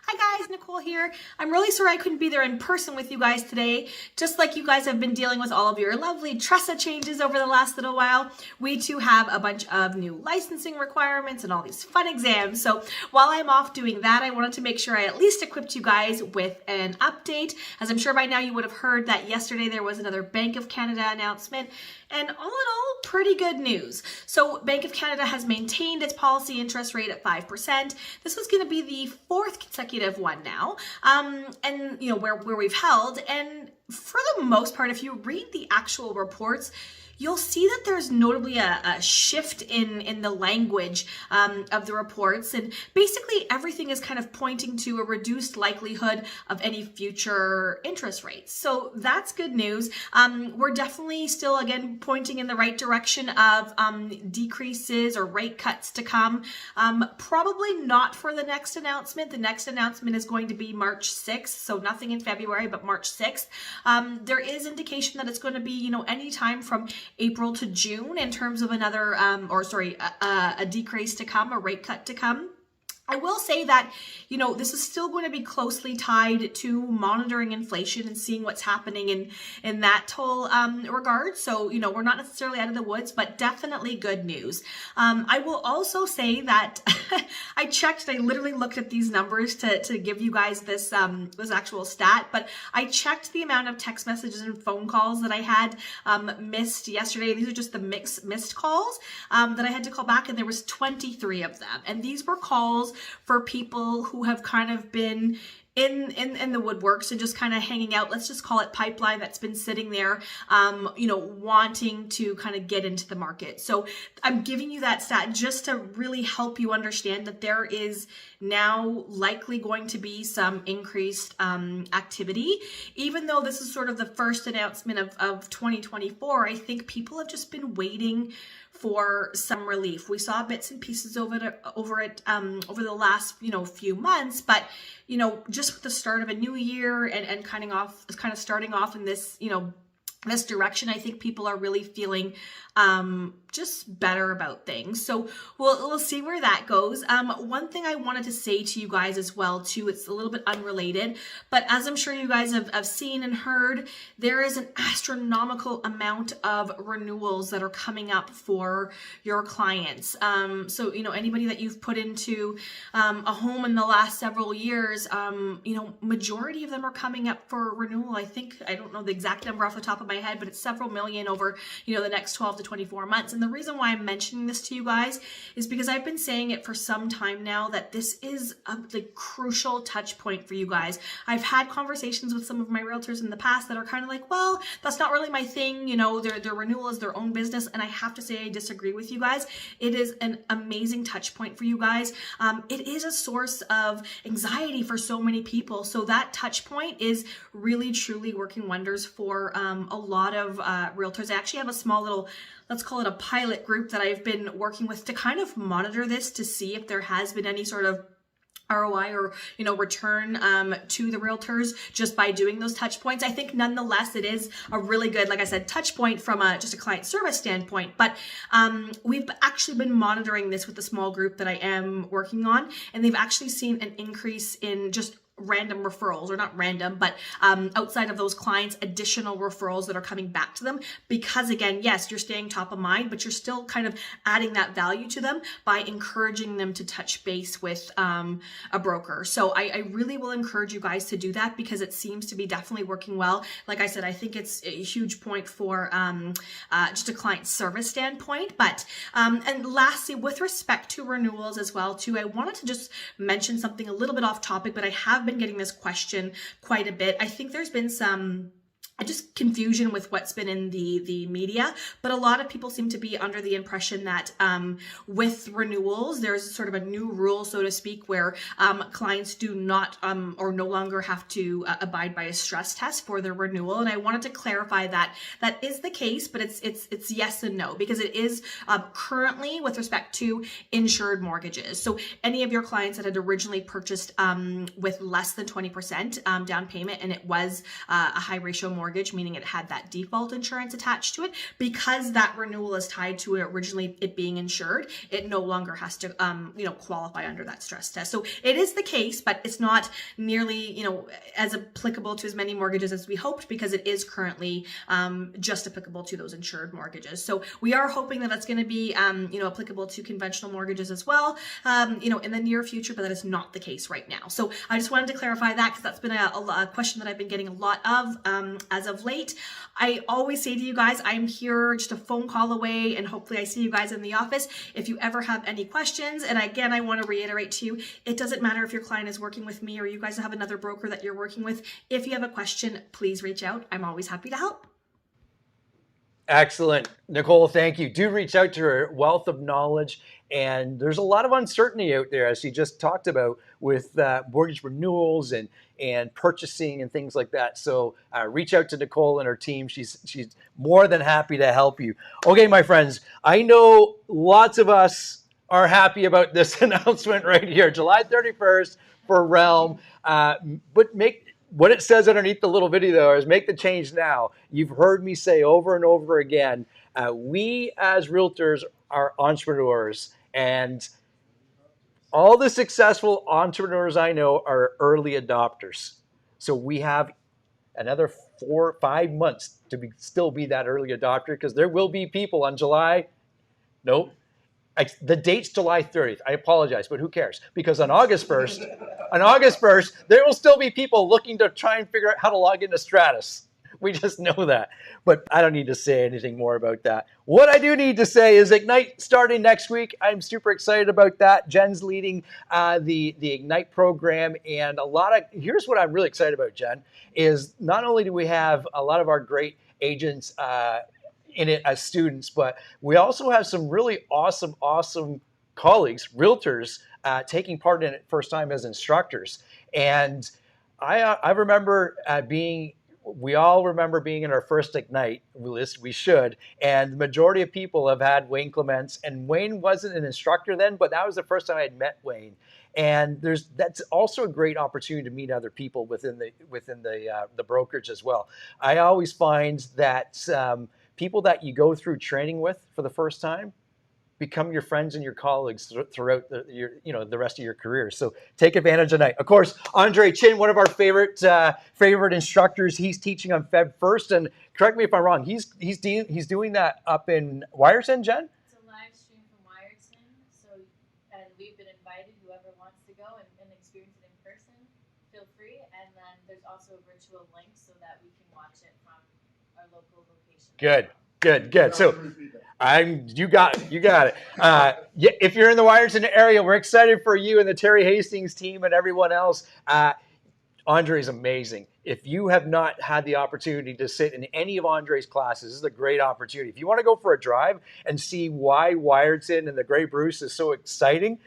Hi guys, Nicole here. I'm really sorry I couldn't be there in person with you guys today. Just like you guys have been dealing with all of your lovely TRESA changes over the last little while, we too have a bunch of new licensing requirements and all these fun exams. So while I'm off doing that, I wanted to make sure I at least equipped you guys with an update. As I'm sure by now you would have heard that yesterday there was another Bank of Canada announcement. And all in all, pretty good news. So Bank of Canada has maintained its policy interest rate at 5%. This was going to be the fourth consecutive one now, and you know where we've held. And for the most part, if you read the actual reports, you'll see that there's notably a shift in the language of the reports, and basically everything is kind of pointing to a reduced likelihood of any future interest rates. So that's good news. We're definitely still, again, pointing in the right direction of decreases or rate cuts to come. Probably not for the next announcement. The next announcement is going to be March 6th, so nothing in February, but March 6th. There is indication that it's going to be, you know, any time from April to June in terms of another, a decrease to come, a rate cut to come. I will say that, you know, this is still going to be closely tied to monitoring inflation and seeing what's happening in that whole regard. So, you know, we're not necessarily out of the woods, but definitely good news. I will also say that I checked, I literally looked at these numbers to give you guys this actual stat, but I checked the amount of text messages and phone calls that I had missed yesterday. These are just the missed calls that I had to call back, and there was 23 of them. And these were calls for people who have kind of been in the woodworks and just kind of hanging out. Let's just call it pipeline that's been sitting there, you know, wanting to kind of get into the market. So I'm giving you that stat just to really help you understand that there is now likely going to be some increased activity. Even though this is sort of the first announcement of 2024, I think people have just been waiting for some relief. We saw bits and pieces over the last, you know, few months, but, you know, just with the start of a new year and kind of starting off in this, you know, this direction, I think people are really feeling just better about things. So we'll see where that goes. One thing I wanted to say to you guys as well too, it's a little bit unrelated, but as I'm sure you guys have seen and heard, there is an astronomical amount of renewals that are coming up for your clients. So, you know, anybody that you've put into a home in the last several years, you know, majority of them are coming up for renewal. I think, I don't know the exact number off the top of my head, but it's several million over, you know, the next 12 to 24 months. And the reason why I'm mentioning this to you guys is because I've been saying it for some time now that this is a crucial touch point for you guys. I've had conversations with some of my realtors in the past that are kind of like, well, that's not really my thing. You know, their renewal is their own business. And I have to say, I disagree with you guys. It is an amazing touch point for you guys. It is a source of anxiety for so many people. So that touch point is really, truly working wonders for a lot of realtors. I actually have a small little, let's call it a pilot group that I've been working with to kind of monitor this to see if there has been any sort of ROI or, you know, return to the realtors just by doing those touch points. I think nonetheless, it is a really good, like I said, touch point from just a client service standpoint. But we've actually been monitoring this with the small group that I am working on, and they've actually seen an increase in just random referrals, or not random, but outside of those clients, additional referrals that are coming back to them. Because again, yes, you're staying top of mind, but you're still kind of adding that value to them by encouraging them to touch base with a broker. So I really will encourage you guys to do that because it seems to be definitely working well. Like I said, I think it's a huge point for just a client service standpoint. But and lastly, with respect to renewals as well too, I wanted to just mention something a little bit off topic, but I have been getting this question quite a bit. I think there's been some just confusion with what's been in the media, but a lot of people seem to be under the impression that with renewals, there's sort of a new rule, so to speak, where clients do not or no longer have to abide by a stress test for their renewal. And I wanted to clarify that that is the case, but it's yes and no, because it is currently with respect to insured mortgages. So any of your clients that had originally purchased with less than 20% down payment, and it was a high ratio mortgage, meaning it had that default insurance attached to it, because that renewal is tied to it originally it being insured, it no longer has to qualify under that stress test. So it is the case, but it's not nearly as applicable to as many mortgages as we hoped, because it is currently just applicable to those insured mortgages. So we are hoping that that's going to be applicable to conventional mortgages as well in the near future, but that is not the case right now. So I just wanted to clarify that, because that's been a question that I've been getting a lot of as of late. I always say to you guys, I'm here just a phone call away, and hopefully I see you guys in the office if you ever have any questions. And again, I want to reiterate to you, it doesn't matter if your client is working with me or you guys have another broker that you're working with. If you have a question, please reach out. I'm always happy to help. Excellent. Nicole, thank you. Do reach out to her. Wealth of knowledge. And there's a lot of uncertainty out there, as she just talked about, with mortgage renewals and purchasing and things like that. So reach out to Nicole and her team. She's more than happy to help you. Okay, my friends, I know lots of us are happy about this announcement right here, July 31st for Realm. But what it says underneath the little video though is make the change now. You've heard me say over and over again, we as realtors are entrepreneurs, and all the successful entrepreneurs I know are early adopters. So we have another 4 or 5 months to still be that early adopter, because there will be people on the date's July 30th. I apologize, but who cares? Because on August 1st, there will still be people looking to try and figure out how to log into Stratus. We just know that. But I don't need to say anything more about that. What I do need to say is Ignite starting next week. I'm super excited about that. Jen's leading the Ignite program. And here's what I'm really excited about, Jen, is not only do we have a lot of our great agents in it as students, but we also have some really awesome colleagues, realtors, taking part in it first time as instructors. And I remember we all remember being in our first Ignite list. We should. And the majority of people have had Wayne Clements. And Wayne wasn't an instructor then, but that was the first time I had met Wayne. And that's also a great opportunity to meet other people within the brokerage as well. I always find that people that you go through training with for the first time become your friends and your colleagues throughout the rest of your career. So take advantage of that. Of course, Andre Chin, one of our favorite instructors, he's teaching on Feb 1st. And correct me if I'm wrong, he's doing that up in Ryerson, Jen? It's a live stream from Ryerson. And we've been invited, whoever wants to go and experience it in person, feel free. And then there's also a virtual link so that we can watch it from our local location. Good. So you got it. If you're in the Ryerson area, we're excited for you and the Terry Hastings team and everyone else. Andre's amazing. If you have not had the opportunity to sit in any of Andre's classes, this is a great opportunity. If you want to go for a drive and see why Ryerson and the Grey Bruce is so exciting,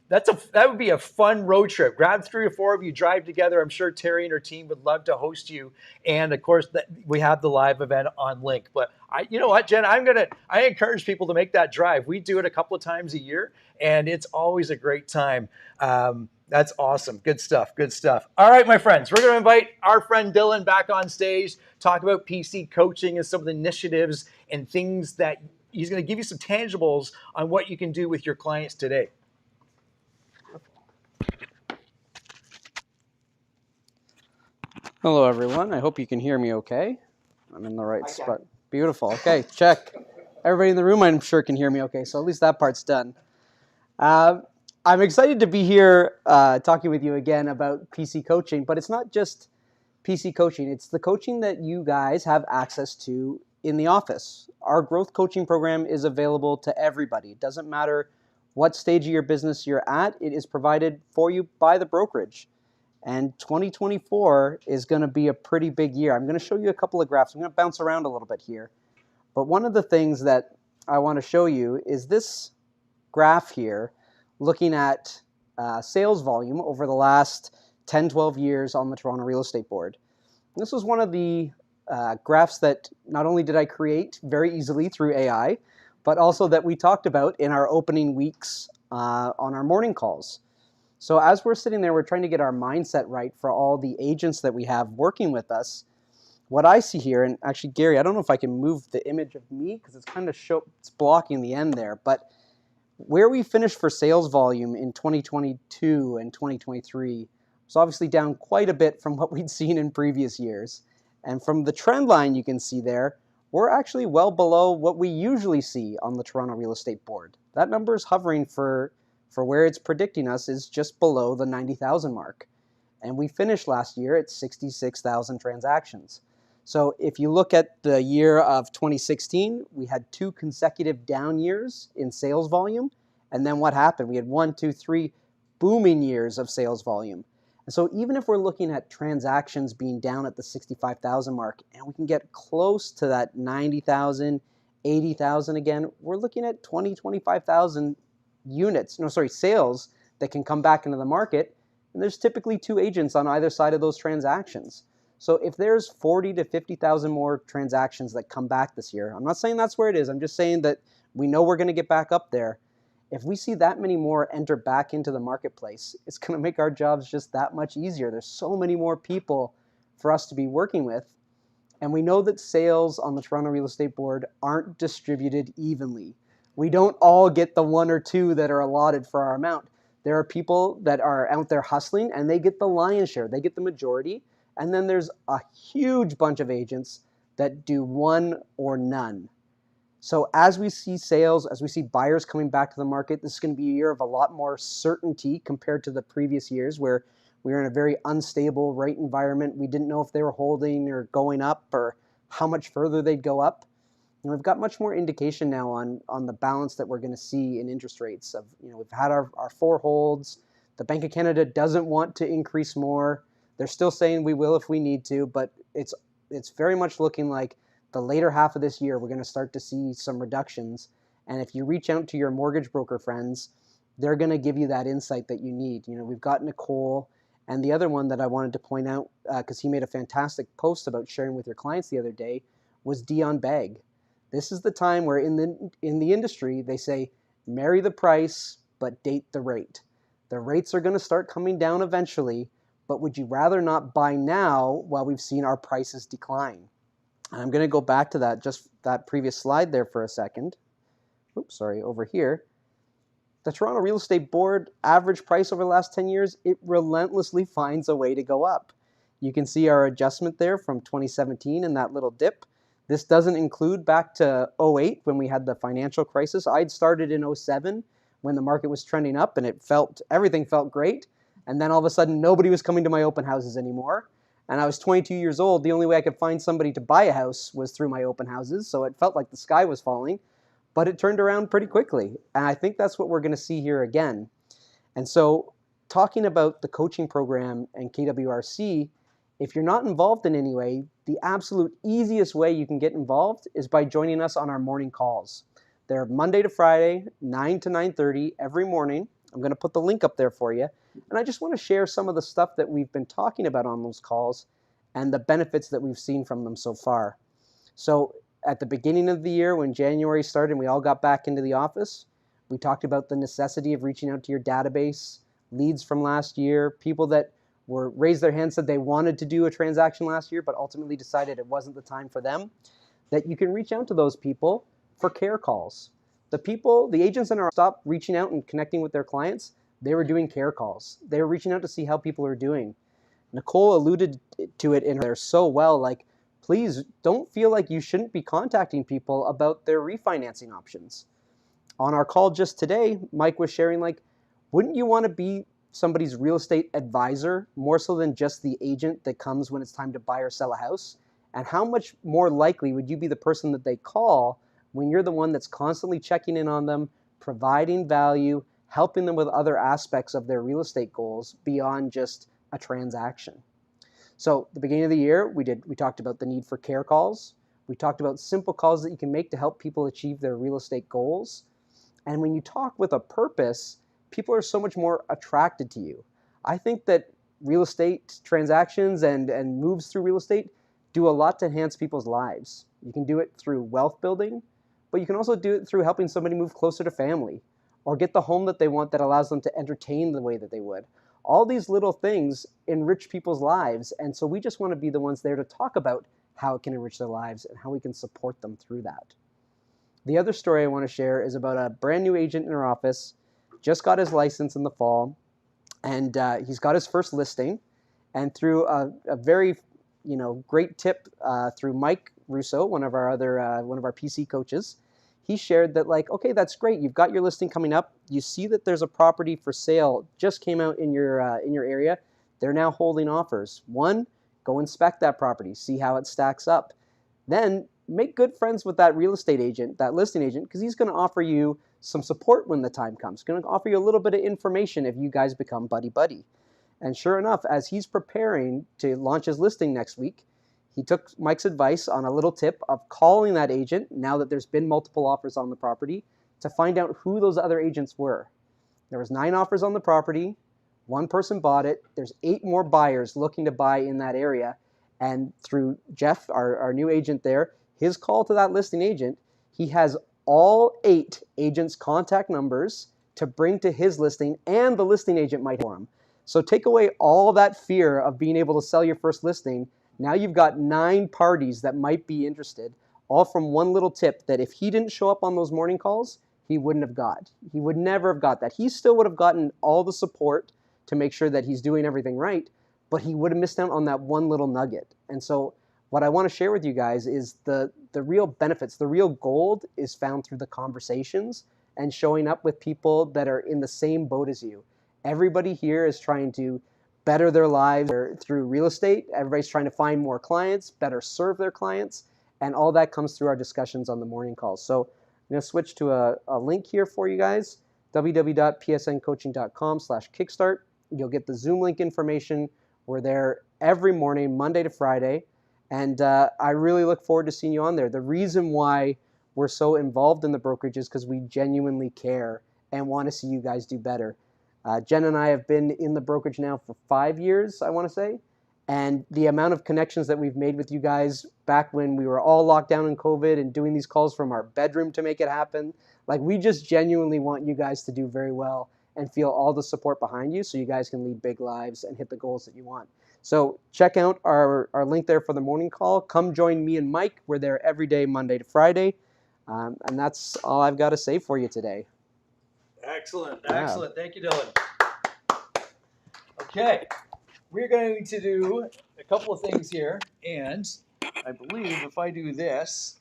that would be a fun road trip. Grab 3 or 4 of you, drive together. I'm sure Terry and her team would love to host you. And of course, we have the live event on link. But you know what, Jen? I encourage people to make that drive. We do it a couple of times a year, and it's always a great time. That's awesome. Good stuff. All right, my friends, we're going to invite our friend Dylan back on stage, talk about PC coaching and some of the initiatives and things that he's going to give you some tangibles on what you can do with your clients today. Hello, everyone. I hope you can hear me okay. I'm in the right spot. Beautiful. Okay, check. Everybody in the room, I'm sure, can hear me okay, so at least that part's done. I'm excited to be here talking with you again about PC coaching, but it's not just PC coaching. It's the coaching that you guys have access to in the office. Our growth coaching program is available to everybody. It doesn't matter what stage of your business you're at. It is provided for you by the brokerage. And 2024 is going to be a pretty big year. I'm going to show you a couple of graphs. I'm going to bounce around a little bit here. But one of the things that I want to show you is this graph here, looking at sales volume over the last 10, 12 years on the Toronto Real Estate Board. And this was one of the graphs that not only did I create very easily through AI, but also that we talked about in our opening weeks on our morning calls. So as we're sitting there, we're trying to get our mindset right for all the agents that we have working with us. What I see here, and actually, Gary, I don't know if I can move the image of me because it's kind of it's blocking the end there, but where we finished for sales volume in 2022 and 2023 was obviously down quite a bit from what we'd seen in previous years. And from the trend line you can see there, we're actually well below what we usually see on the Toronto Real Estate Board. That number is hovering for where it's predicting us is just below the 90,000 mark. And we finished last year at 66,000 transactions. So if you look at the year of 2016, we had 2 consecutive down years in sales volume. And then what happened? We had 1, 2, 3 booming years of sales volume. And so even if we're looking at transactions being down at the 65,000 mark, and we can get close to that 90,000, 80,000 again, we're looking at 20, 25,000 sales that can come back into the market. And there's typically 2 agents on either side of those transactions. So if there's 40 to 50,000 more transactions that come back this year, I'm not saying that's where it is. I'm just saying that we know we're going to get back up there. If we see that many more enter back into the marketplace, it's going to make our jobs just that much easier. There's so many more people for us to be working with. And we know that sales on the Toronto Real Estate Board aren't distributed evenly. We don't all get the 1 or 2 that are allotted for our amount. There are people that are out there hustling and they get the lion's share. They get the majority. And then there's a huge bunch of agents that do 1 or none. So as we see sales, as we see buyers coming back to the market, this is going to be a year of a lot more certainty compared to the previous years where we were in a very unstable rate environment. We didn't know if they were holding or going up or how much further they'd go up. And we've got much more indication now on the balance that we're going to see in interest rates. We've had our 4 holds. The Bank of Canada doesn't want to increase more. They're still saying we will if we need to, but it's very much looking like the later half of this year, we're going to start to see some reductions. And if you reach out to your mortgage broker friends, they're going to give you that insight that you need. We've got Nicole, and the other one that I wanted to point out, because he made a fantastic post about sharing with your clients the other day, was Dion Begg. This is the time where in the industry, they say, marry the price, but date the rate. The rates are going to start coming down eventually, but would you rather not buy now while we've seen our prices decline? And I'm going to go back to that previous slide there for a second. Oops, sorry, over here. The Toronto Real Estate Board average price over the last 10 years, it relentlessly finds a way to go up. You can see our adjustment there from 2017 and that little dip. This doesn't include back to 08 when we had the financial crisis. I'd started in 07 when the market was trending up and everything felt great. And then all of a sudden, nobody was coming to my open houses anymore. And I was 22 years old. The only way I could find somebody to buy a house was through my open houses. So it felt like the sky was falling. But it turned around pretty quickly. And I think that's what we're going to see here again. And so talking about the coaching program and KWRC, if you're not involved in any way, the absolute easiest way you can get involved is by joining us on our morning calls. They're Monday to Friday, 9 to 9:30 every morning. I'm going to put the link up there for you. And I just want to share some of the stuff that we've been talking about on those calls and the benefits that we've seen from them so far. So at the beginning of the year, when January started and we all got back into the office, we talked about the necessity of reaching out to your database, leads from last year, people that raised their hand, said they wanted to do a transaction last year, but ultimately decided it wasn't the time for them, that you can reach out to those people for care calls. The agents in our stopped reaching out and connecting with their clients. They were doing care calls. They were reaching out to see how people are doing. Nicole alluded to it in there so well, like, please don't feel like you shouldn't be contacting people about their refinancing options. On our call just today, Mike was sharing, like, wouldn't you want to be somebody's real estate advisor more so than just the agent that comes when it's time to buy or sell a house? And how much more likely would you be the person that they call when you're the one that's constantly checking in on them, providing value, helping them with other aspects of their real estate goals beyond just a transaction? So at the beginning of the year, we talked about the need for care calls. We talked about simple calls that you can make to help people achieve their real estate goals. And when you talk with a purpose, people are so much more attracted to you. I think that real estate transactions and moves through real estate do a lot to enhance people's lives. You can do it through wealth building, but you can also do it through helping somebody move closer to family or get the home that they want that allows them to entertain the way that they would. All these little things enrich people's lives, and so we just want to be the ones there to talk about how it can enrich their lives and how we can support them through that. The other story I want to share is about a brand new agent in our office, just got his license in the fall, and he's got his first listing, and through a very great tip through Mike Russo, one of our PC coaches, he shared that, like, okay, that's great. You've got your listing coming up. You see that there's a property for sale just came out in your area. They're now holding offers. One, go inspect that property, see how it stacks up. Then make good friends with that real estate agent, that listing agent, because he's going to offer you some support when the time comes. He's going to offer you a little bit of information if you guys become buddy-buddy. And sure enough, as he's preparing to launch his listing next week, he took Mike's advice on a little tip of calling that agent, now that there's been multiple offers on the property, to find out who those other agents were. There was 9 offers on the property. 1 person bought it. There's 8 more buyers looking to buy in that area. And through Jeff, our new agent there, his call to that listing agent, he has all 8 agents' contact numbers to bring to his listing, and the listing agent might for him. So take away all that fear of being able to sell your first listing. Now you've got 9 parties that might be interested, all from one little tip that if he didn't show up on those morning calls, he wouldn't have got. He would never have got that. He still would have gotten all the support to make sure that he's doing everything right, but he would have missed out on that one little nugget. And so what I want to share with you guys is the real benefits, the real gold is found through the conversations and showing up with people that are in the same boat as you. Everybody here is trying to better their lives through real estate. Everybody's trying to find more clients, better serve their clients, and all that comes through our discussions on the morning calls. So I'm going to switch to a link here for you guys, www.psncoaching.com/kickstart. You'll get the Zoom link information. We're there every morning, Monday to Friday, and I really look forward to seeing you on there. The reason why we're so involved in the brokerage is because we genuinely care and want to see you guys do better. Jen and I have been in the brokerage now for 5 years, I want to say, and the amount of connections that we've made with you guys back when we were all locked down in COVID and doing these calls from our bedroom to make it happen, like, we just genuinely want you guys to do very well and feel all the support behind you so you guys can lead big lives and hit the goals that you want. So check out our link there for the morning call. Come join me and Mike. We're there every day, Monday to Friday. And that's all I've got to say for you today. Excellent, Yeah. excellent. Thank you, Dylan. Okay, we're going to do a couple of things here, and I believe if I do this,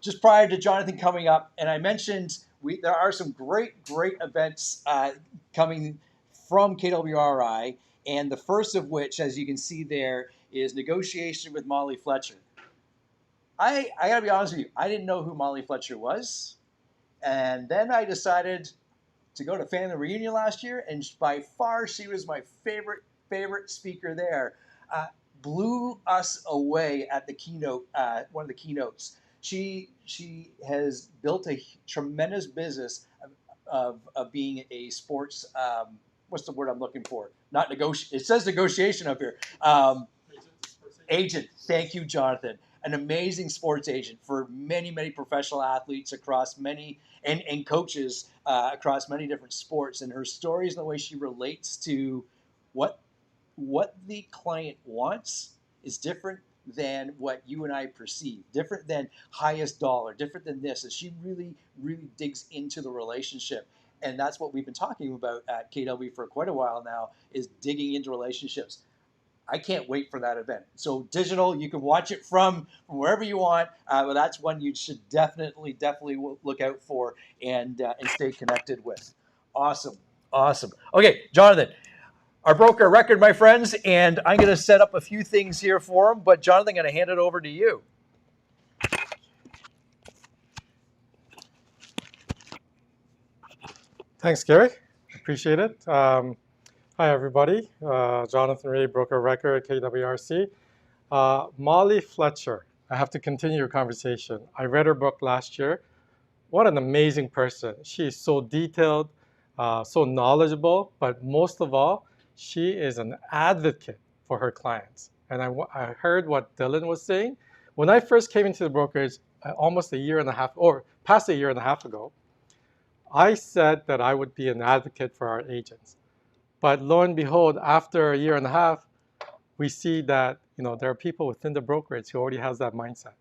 just prior to Jonathan coming up, and I mentioned there are some great events coming from KWRI, and the first of which, as you can see there, is Negotiation with Molly Fletcher. I gotta be honest with you, I didn't know who Molly Fletcher was, and then I decided to go to family reunion last year, and by far she was my favorite speaker there. Blew us away at the keynote, one of the keynotes. She has built a tremendous business of being a sports. What's the word I'm looking for? Not negotiate. It says negotiation up here. Agent. Thank you, Jonathan. An amazing sports agent for many professional athletes across many and coaches across many different sports. And her stories and the way she relates to what the client wants is different than what you and I perceive, different than highest dollar, different than this. And she really digs into the relationship. And that's what we've been talking about at KW for quite a while now, is digging into relationships. I can't wait for that event. So digital, you can watch it from wherever you want. But that's one you should definitely look out for and stay connected with. Awesome. Okay, Jonathan, our broker record, my friends, and I'm going to set up a few things here for him. But Jonathan, I'm going to hand it over to you. Thanks, Gary. Appreciate it. Hi, everybody. Jonathan Ray, broker record, KWRC. Molly Fletcher. I have to continue your conversation. I read her book last year. What an amazing person. She is so detailed, so knowledgeable, but most of all, she is an advocate for her clients. And I heard what Dylan was saying. When I first came into the brokerage almost a year and a half, or past a year and a half ago, I said that I would be an advocate for our agents. But lo and behold, after a year and a half, we see that there are people within the brokerage who already has that mindset.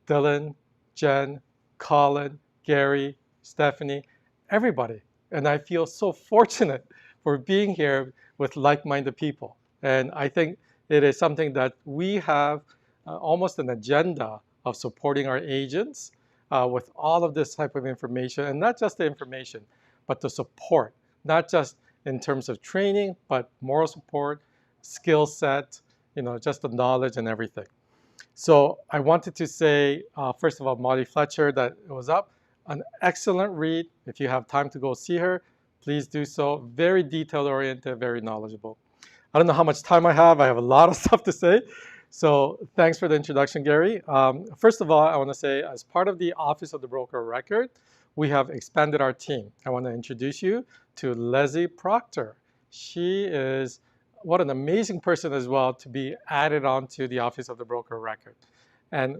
Dylan, Jen, Colin, Gary, Stephanie, everybody. And I feel so fortunate for being here with like-minded people. And I think it is something that we have almost an agenda of supporting our agents with all of this type of information, and not just the information, but the support, not just in terms of training, but moral support, skill set, just the knowledge and everything. So I wanted to say, first of all, Molly Fletcher, that it was up. An excellent read. If you have time to go see her, please do so. Very detail-oriented, very knowledgeable. I don't know how much time I have. I have a lot of stuff to say. So thanks for the introduction, Gary. First of all, I want to say, as part of the Office of the Broker Record, we have expanded our team. I want to introduce you to Leslie Proctor. She is what an amazing person as well to be added on to the Office of the Broker Record. And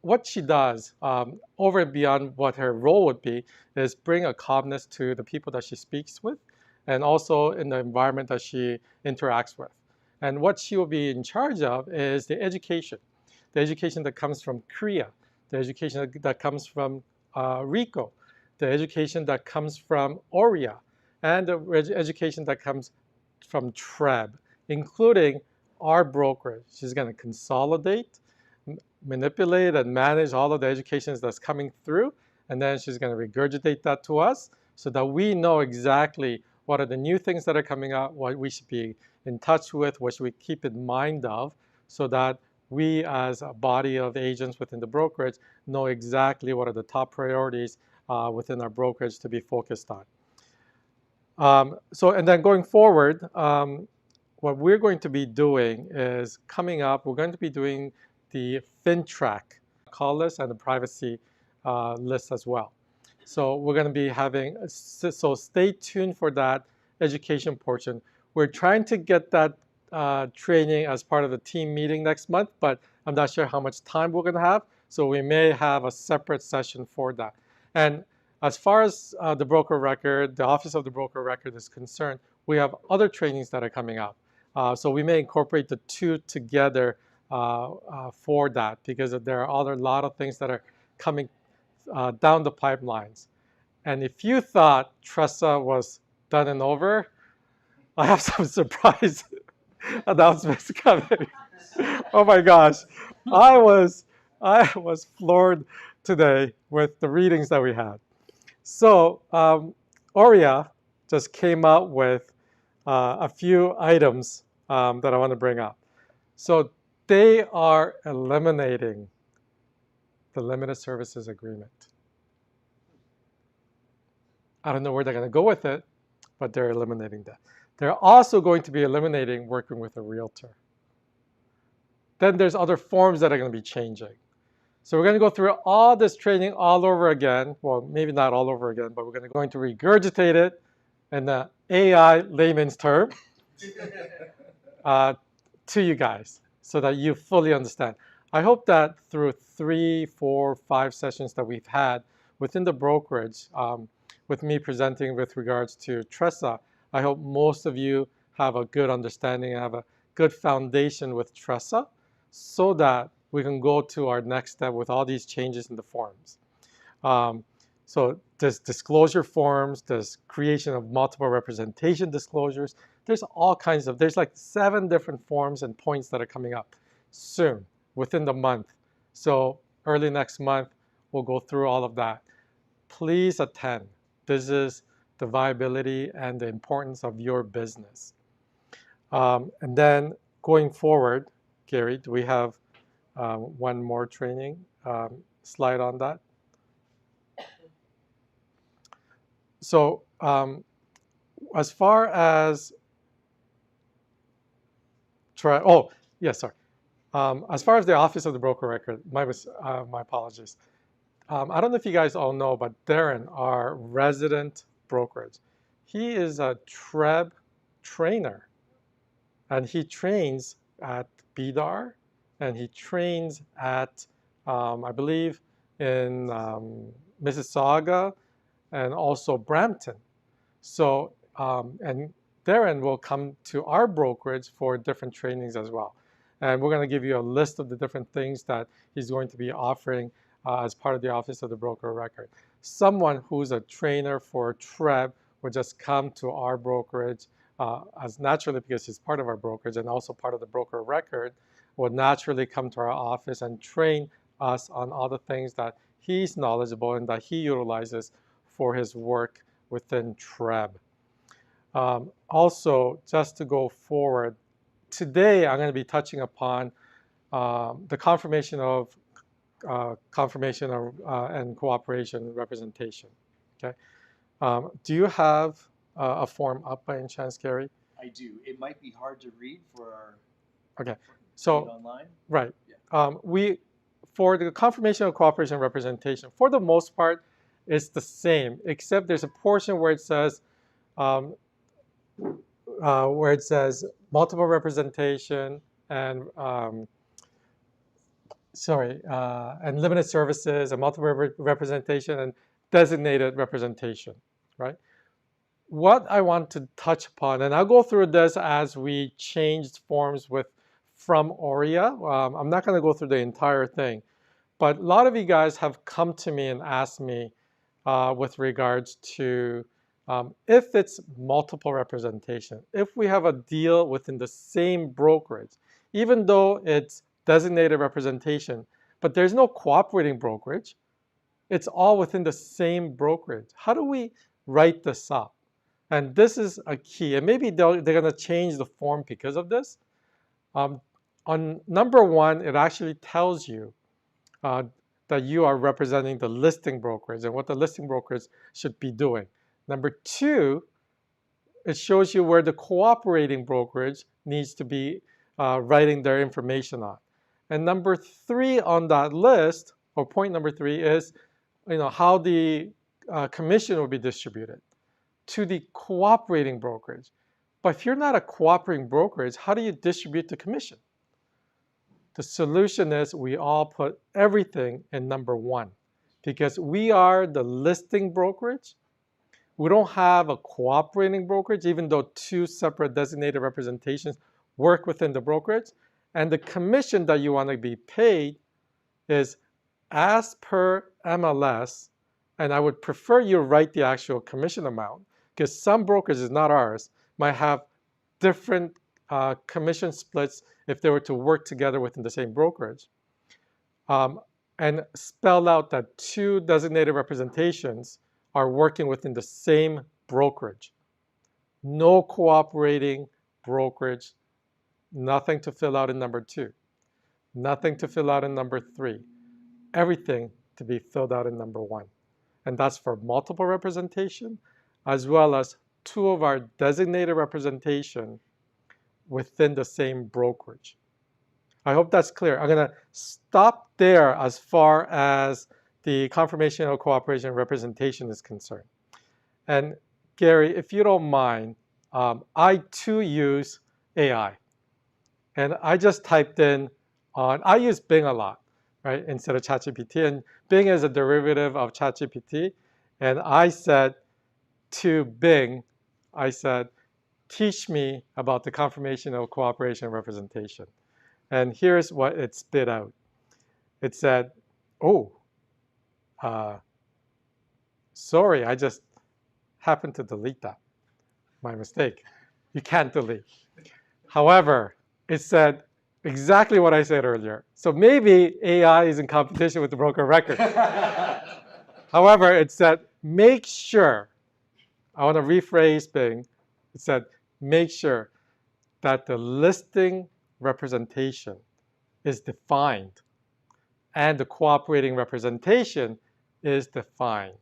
what she does, over and beyond what her role would be, is bring a calmness to the people that she speaks with, and also in the environment that she interacts with. And what she will be in charge of is the education that comes from Korea, the education that comes from RICO, the education that comes from ORIA, and the education that comes from TREB, including our brokerage. She's going to consolidate, manipulate, and manage all of the educations that's coming through, and then she's going to regurgitate that to us so that we know exactly what are the new things that are coming out, what we should be in touch with, what should we keep in mind of, so that we as a body of agents within the brokerage know exactly what are the top priorities within our brokerage to be focused on. And then going forward, what we're going to be doing is coming up, we're going to be doing the FinTrack call list and the privacy list as well. So we're going to be having, so stay tuned for that education portion. We're trying to get that training as part of the team meeting next month, but I'm not sure how much time we're going to have. So we may have a separate session for that. And as far as the broker record, the Office of the Broker Record is concerned, we have other trainings that are coming up. So we may incorporate the two together for that, because there are a lot of things that are coming down the pipelines. And if you thought Tressa was done and over, I have some surprise announcements coming. Oh my gosh, I was floored today with the readings that we had. So Aurea just came out with a few items that I want to bring up. So they are eliminating the limited services agreement. I don't know where they're going to go with it, but they're eliminating that. They're also going to be eliminating working with a realtor. Then there's other forms that are going to be changing. So we're going to go through all this training all over again. Well, maybe not all over again, but we're going to regurgitate it in the AI layman's term to you guys so that you fully understand. I hope that through 3, 4, 5 sessions that we've had within the brokerage, with me presenting with regards to Tressa, I hope most of you have a good understanding and have a good foundation with Tressa so that we can go to our next step with all these changes in the forms. So there's disclosure forms, there's creation of multiple representation disclosures. There's all kinds of, there's like 7 different forms and points that are coming up soon, within the month. So early next month, we'll go through all of that. Please attend. This is the viability and the importance of your business. And then going forward, Gary, do we have one more training slide on that? So as far as as far as the Office of the Broker Record, my apologies. I don't know if you guys all know, but Darren, our resident brokerage, he is a TREB trainer, and he trains at BDAR, and he trains at, I believe, in Mississauga and also Brampton. So, and Darren will come to our brokerage for different trainings as well. And we're going to give you a list of the different things that he's going to be offering as part of the Office of the Broker Record. Someone who's a trainer for TREB would just come to our brokerage as naturally, because he's part of our brokerage and also part of the broker record, would naturally come to our office and train us on all the things that he's knowledgeable and that he utilizes for his work within TREB. Also, just to go forward, today I'm going to be touching upon the confirmation of and cooperation representation. Okay, do you have a form up by any chance, Gary? I do. It might be hard to read for our so online. Right. Yeah. For the confirmation of cooperation and representation, for the most part, it's the same, except there's a portion where it says multiple representation and and limited services and multiple representation and designated representation, right? What I want to touch upon, and I'll go through this as we changed forms from Aurea. I'm not going to go through the entire thing, but a lot of you guys have come to me and asked me with regards to if it's multiple representation, if we have a deal within the same brokerage, even though it's designated representation, but there's no cooperating brokerage, it's all within the same brokerage. How do we write this up? And this is a key, and maybe they're going to change the form because of this. On number 1, it actually tells you that you are representing the listing brokerage and what the listing brokerage should be doing. Number 2, it shows you where the cooperating brokerage needs to be writing their information on. And number 3 on that list, or point number 3, is how the commission will be distributed to the cooperating brokerage. But if you're not a cooperating brokerage, how do you distribute the commission? The solution is we all put everything in number 1, because we are the listing brokerage. We don't have a cooperating brokerage, even though 2 separate designated representations work within the brokerage. And the commission that you want to be paid is as per MLS. And I would prefer you write the actual commission amount, because some brokerages, not ours, might have different commission splits if they were to work together within the same brokerage. And spell out that two designated representations are working within the same brokerage. No cooperating brokerage, nothing to fill out in number 2, nothing to fill out in number 3, everything to be filled out in number 1. And that's for multiple representation, as well as 2 of our designated representation within the same brokerage. I hope that's clear. I'm going to stop there as far as the confirmation of cooperation and representation is concerned. And Gary, if you don't mind, I too use AI. And I just typed in I use Bing a lot, right, instead of ChatGPT. And Bing is a derivative of ChatGPT. And I said to Bing, I said, teach me about the confirmation of cooperation and representation. And here's what it spit out. It said, sorry, I just happened to delete that. My mistake. You can't delete. However, it said exactly what I said earlier. So maybe AI is in competition with the broker record. However, it said, make sure, I want to rephrase Bing. It said, make sure that the listing representation is defined and the cooperating representation is defined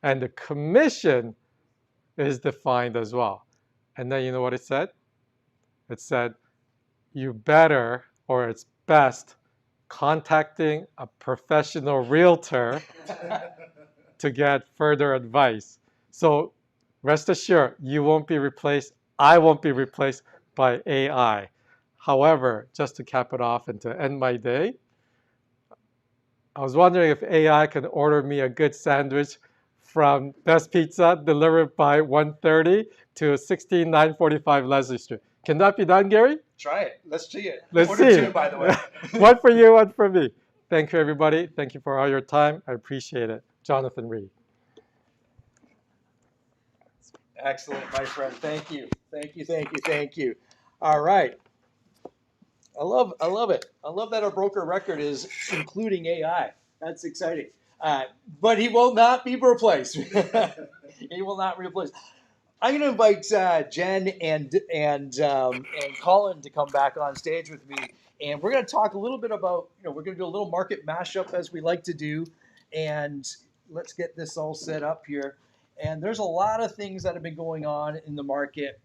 and the commission is defined as well. And then you know what it said? It said, you better, or it's best, contacting a professional realtor to get further advice. So rest assured, you won't be replaced, I won't be replaced by AI. However, just to cap it off and to end my day, I was wondering if AI can order me a good sandwich from Best Pizza delivered by 1:30 to 16945 Leslie Street. Can that be done, Gary? Try it. Let's see it. Let's Order see. 2, by the way. One for you, one for me. Thank you, everybody. Thank you for all your time. I appreciate it. Jonathan Reed. Excellent, my friend. Thank you. Thank you, thank you, thank you. All right. I love it. I love that our broker record is including AI. That's exciting. But he will not be replaced. He will not be replaced. I'm going to invite Jen and Colin to come back on stage with me, and we're going to talk a little bit about, we're going to do a little market mashup as we like to do, and let's get this all set up here. And there's a lot of things that have been going on in the market,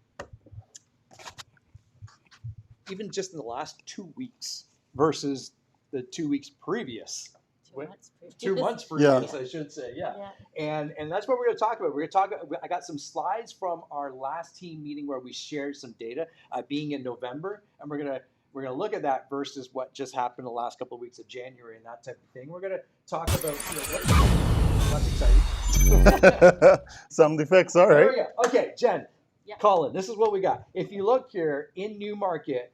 even just in the last 2 weeks versus the 2 weeks previous. 2 months previous. 2 months previous, Yeah. I should say, yeah. And that's what we're going to talk about. We're going to talk. I got some slides from our last team meeting where we shared some data, being in November, and we're gonna look at that versus what just happened the last couple of weeks of January and that type of thing. We're going to talk about that's exciting. Sound effects, all There right. we go. Okay, Jen, Yeah. Colin, this is what we got. If you look here in new market,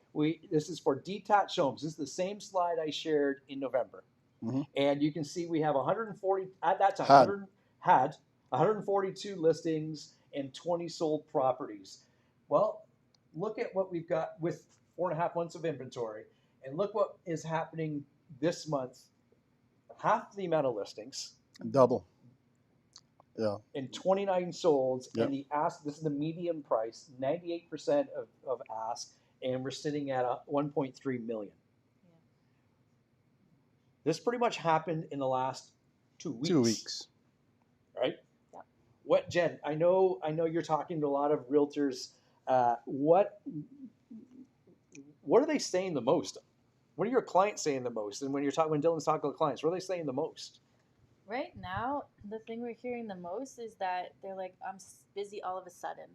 this is for detached homes. This is the same slide I shared in November. Mhm. And you can see we have 140 at that time. Had 142 listings and 20 sold properties. Well, look at what we've got with 4.5 months of inventory, and look what is happening this month. Half the amount of listings Double. Yeah. and 29 solds, Yep. and the ask. This is the median price, 98% of ask, and we're sitting at 1.3 million. This pretty much happened in the last 2 weeks. 2 weeks. Right? Yeah. What, Jen? I know you're talking to a lot of realtors. What are they saying the most? What are your clients saying the most? And when Dylan's talking to clients, what are they saying the most? Right now, the thing we're hearing the most is that they're like, I'm busy all of a sudden.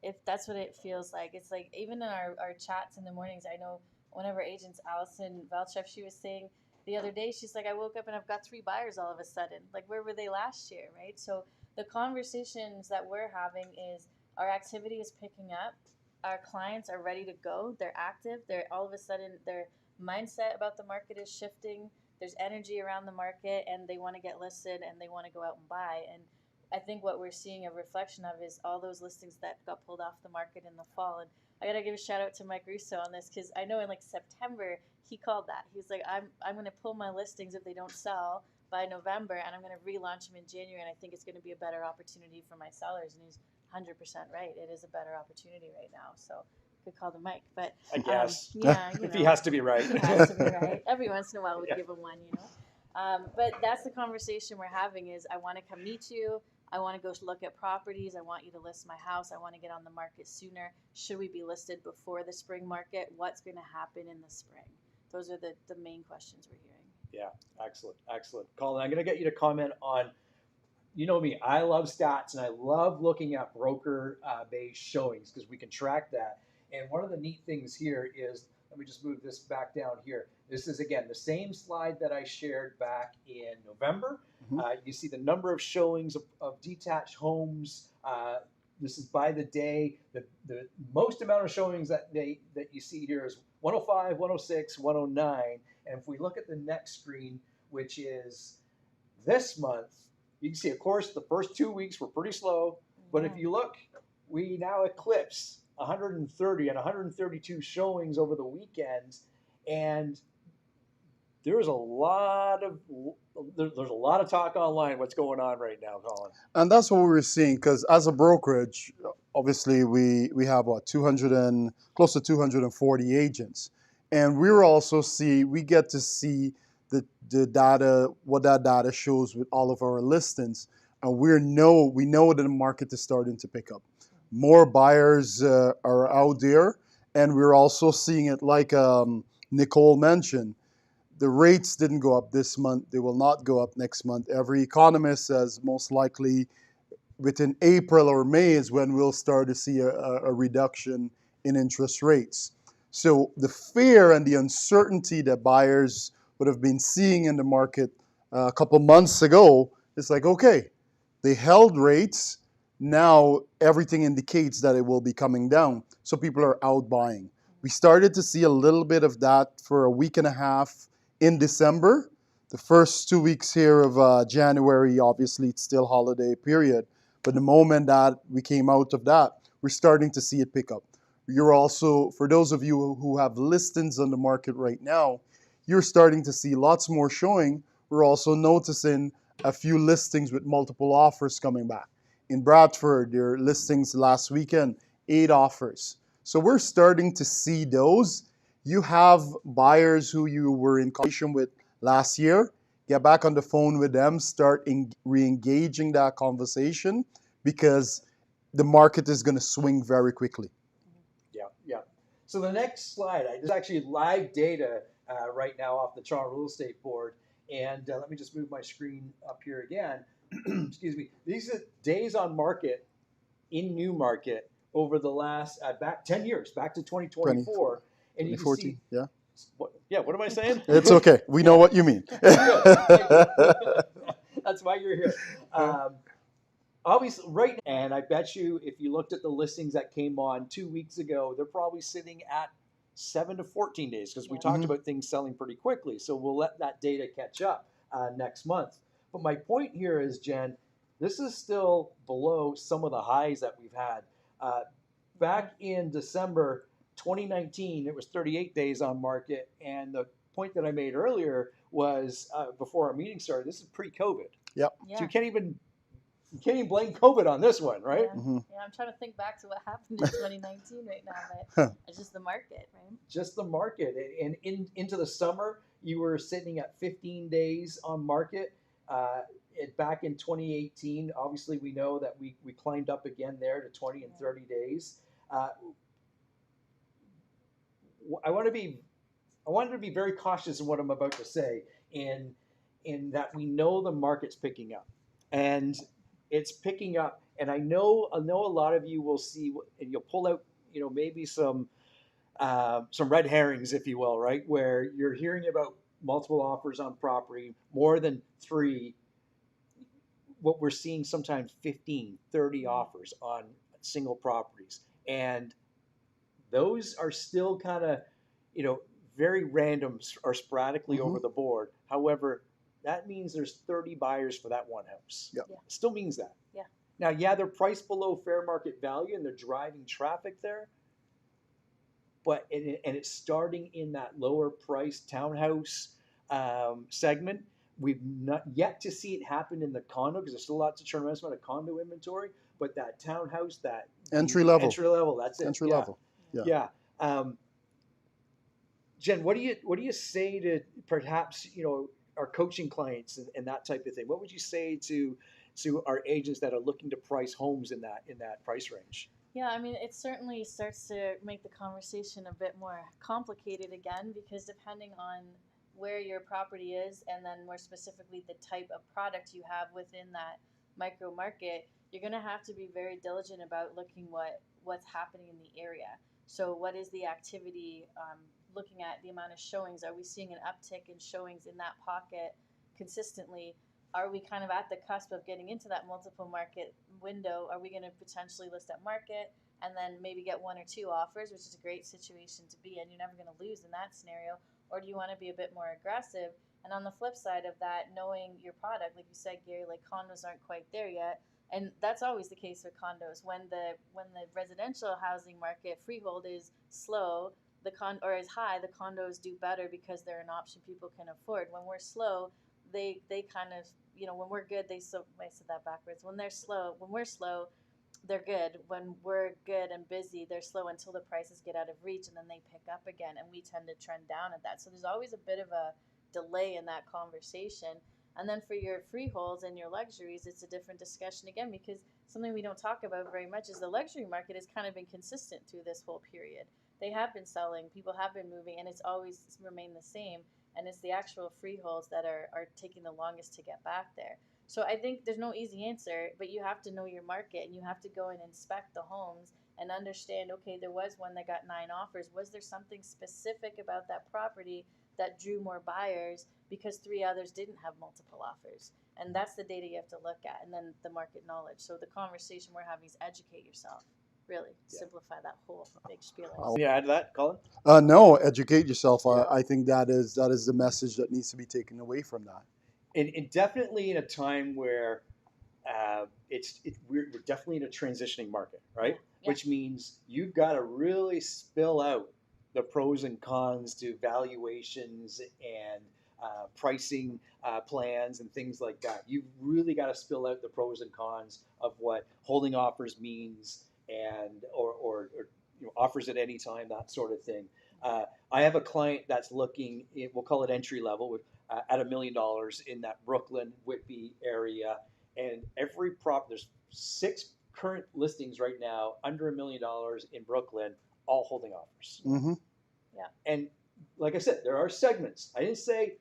If that's what it feels like. It's like, even in our chats in the mornings, I know one of our agents, Allison Valchef, she was saying the other day, she's like, I woke up and I've got 3 buyers all of a sudden. Like, where were they last year, right? So the conversations that we're having is our activity is picking up. our clients are ready to go. They're active. They're all of a sudden their mindset about the market is shifting. There's energy around the market, and they want to get listed and they want to go out and buy. And I think what we're seeing a reflection of is all those listings that got pulled off the market in the fall. And I gotta give a shout out to Mike Russo on this, because I know in like September he called that. He's like, I'm gonna pull my listings if they don't sell by November, and I'm gonna relaunch them in January. And I think it's gonna be a better opportunity for my sellers. And he's 100% right. It is a better opportunity right now. So good call to Mike. But I guess. yeah, you If know, he has to be right. he has to be right. Every once in a while, we Yeah. give him one, you know. But that's the conversation we're having. Is I want to come meet you. I want to go look at properties. I want you to list my house. I want to get on the market sooner. Should we be listed before the spring market? What's going to happen in the spring? Those are the main questions we're hearing. Yeah, excellent, excellent. Colin, I'm going to get you to comment on, you know me, I love stats and I love looking at broker-based showings because we can track that. And one of the neat things here is, let me just move this back down here. This is, again, the same slide that I shared back in November. You see the number of showings of detached homes. This is by the day. The most amount of showings that you see here is 105, 106, 109. And if we look at the next screen, which is this month, you can see, of course, the first 2 weeks were pretty slow. But if you look, we now eclipse 130 and 132 showings over the weekends. And there's a lot of talk online. What's going on right now, Colin? And that's what we're seeing, because as a brokerage, obviously we have what, 200 and close to 240 agents, and we get to see the data, what that data shows with all of our listings, and we know that the market is starting to pick up. More buyers are out there, and we're also seeing it like Nicole mentioned. The rates didn't go up this month. They will not go up next month. Every economist says most likely within April or May is when we'll start to see a reduction in interest rates. So the fear and the uncertainty that buyers would have been seeing in the market a couple months ago, it's like, okay, they held rates. Now everything indicates that it will be coming down. So people are out buying. We started to see a little bit of that for a week and a half in December. The first 2 weeks here of January, obviously it's still holiday period. But the moment that we came out of that, we're starting to see it pick up. You're also, for those of you who have listings on the market right now, you're starting to see lots more showing. We're also noticing a few listings with multiple offers coming back. In Bradford, their listings last weekend, 8 offers. So we're starting to see those. You have buyers who you were in conversation with last year, get back on the phone with them, start re-engaging that conversation, because the market is going to swing very quickly. Yeah. So the next slide, there's actually live data right now off the Toronto Real Estate Board. And let me just move my screen up here again. Excuse me. These are days on market in new market over the last, back 10 years, back to 2024. And you can see, yeah. What am I saying? It's okay. We know what you mean. That's why you're here. Obviously, right now, and I bet you if you looked at the listings that came on 2 weeks ago, they're probably sitting at 7 to 14 days, because we talked about things selling pretty quickly. So we'll let that data catch up next month. But my point here is, Jen, this is still below some of the highs that we've had. Back in December 2019, it was 38 days on market. And the point that I made earlier was, before our meeting started, this is pre-COVID. Yep. So you can't even blame COVID on this one, right? Yeah, I'm trying to think back to what happened in 2019 right now, but it's just the market, right? Just the market. And into the summer, you were sitting at 15 days on market. Back in 2018, obviously we know that we climbed up again there to 20 and 30 days. I wanted to be very cautious in what I'm about to say, in that we know the market's picking up, and it's picking up. And I know a lot of you will see, and you'll pull out, maybe some red herrings, if you will, right? Where you're hearing about multiple offers on property, more than 3. What we're seeing sometimes 15, 30 offers on single properties. And Those are still kind of, very random or sporadically Mm-hmm. over the board. However, that means there's 30 buyers for that one house. Yep. Yeah. It still means that. Yeah. Now, yeah, they're priced below fair market value and they're driving traffic there. But it's starting in that lower price townhouse segment. We've not yet to see it happen in the condo because there's still lots of tremendous amount of condo inventory. But that townhouse, that Entry level. entry level, that's it. Entry Yeah. level. Yeah. Yeah. Jen, what do you say to perhaps our coaching clients and that type of thing? What would you say to our agents that are looking to price homes in that price range? Yeah, I mean, it certainly starts to make the conversation a bit more complicated again, because depending on where your property is, and then more specifically the type of product you have within that micro market, you're going to have to be very diligent about looking what's happening in the area. So what is the activity, looking at the amount of showings? Are we seeing an uptick in showings in that pocket consistently? Are we kind of at the cusp of getting into that multiple market window? Are we going to potentially list at market and then maybe get one or two offers, which is a great situation to be in? You're never going to lose in that scenario. Or do you want to be a bit more aggressive? And on the flip side of that, knowing your product, like you said, Gary, like condos aren't quite there yet. And that's always the case with condos. When the residential housing market freehold is slow, or is high, the condos do better because they're an option people can afford. When we're slow, they kind of, when we're good, I said that backwards. When we're slow, they're good. When we're good and busy, they're slow until the prices get out of reach, and then they pick up again, and we tend to trend down at that. So there's always a bit of a delay in that conversation. And then for your freeholds and your luxuries, it's a different discussion again, because something we don't talk about very much is the luxury market has kind of been consistent through this whole period. They have been selling, people have been moving, and it's always remained the same. And it's the actual freeholds that are taking the longest to get back there. So I think there's no easy answer, but you have to know your market, and you have to go and inspect the homes and understand, okay, there was one that got 9 offers. Was there something specific about that property that drew more buyers because 3 others didn't have multiple offers? And that's the data you have to look at, and then the market knowledge. So the conversation we're having is educate yourself. Really simplify that whole big spiel. Can you add to that, Colin? No, educate yourself. Yeah. I think that is the message that needs to be taken away from that. And definitely in a time where we're definitely in a transitioning market, right? Yeah. Which means you've got to really spill out the pros and cons to valuations and pricing plans and things like that. You've really got to spill out the pros and cons of what holding offers means, and or offers at any time, that sort of thing. I have a client that's looking, we'll call it entry level, with at $1 million in that Brooklyn, Whitby area, and every there's 6 current listings right now under $1 million in Brooklyn, all holding offers. Mm-hmm. Yeah. And like I said, there are segments. I didn't say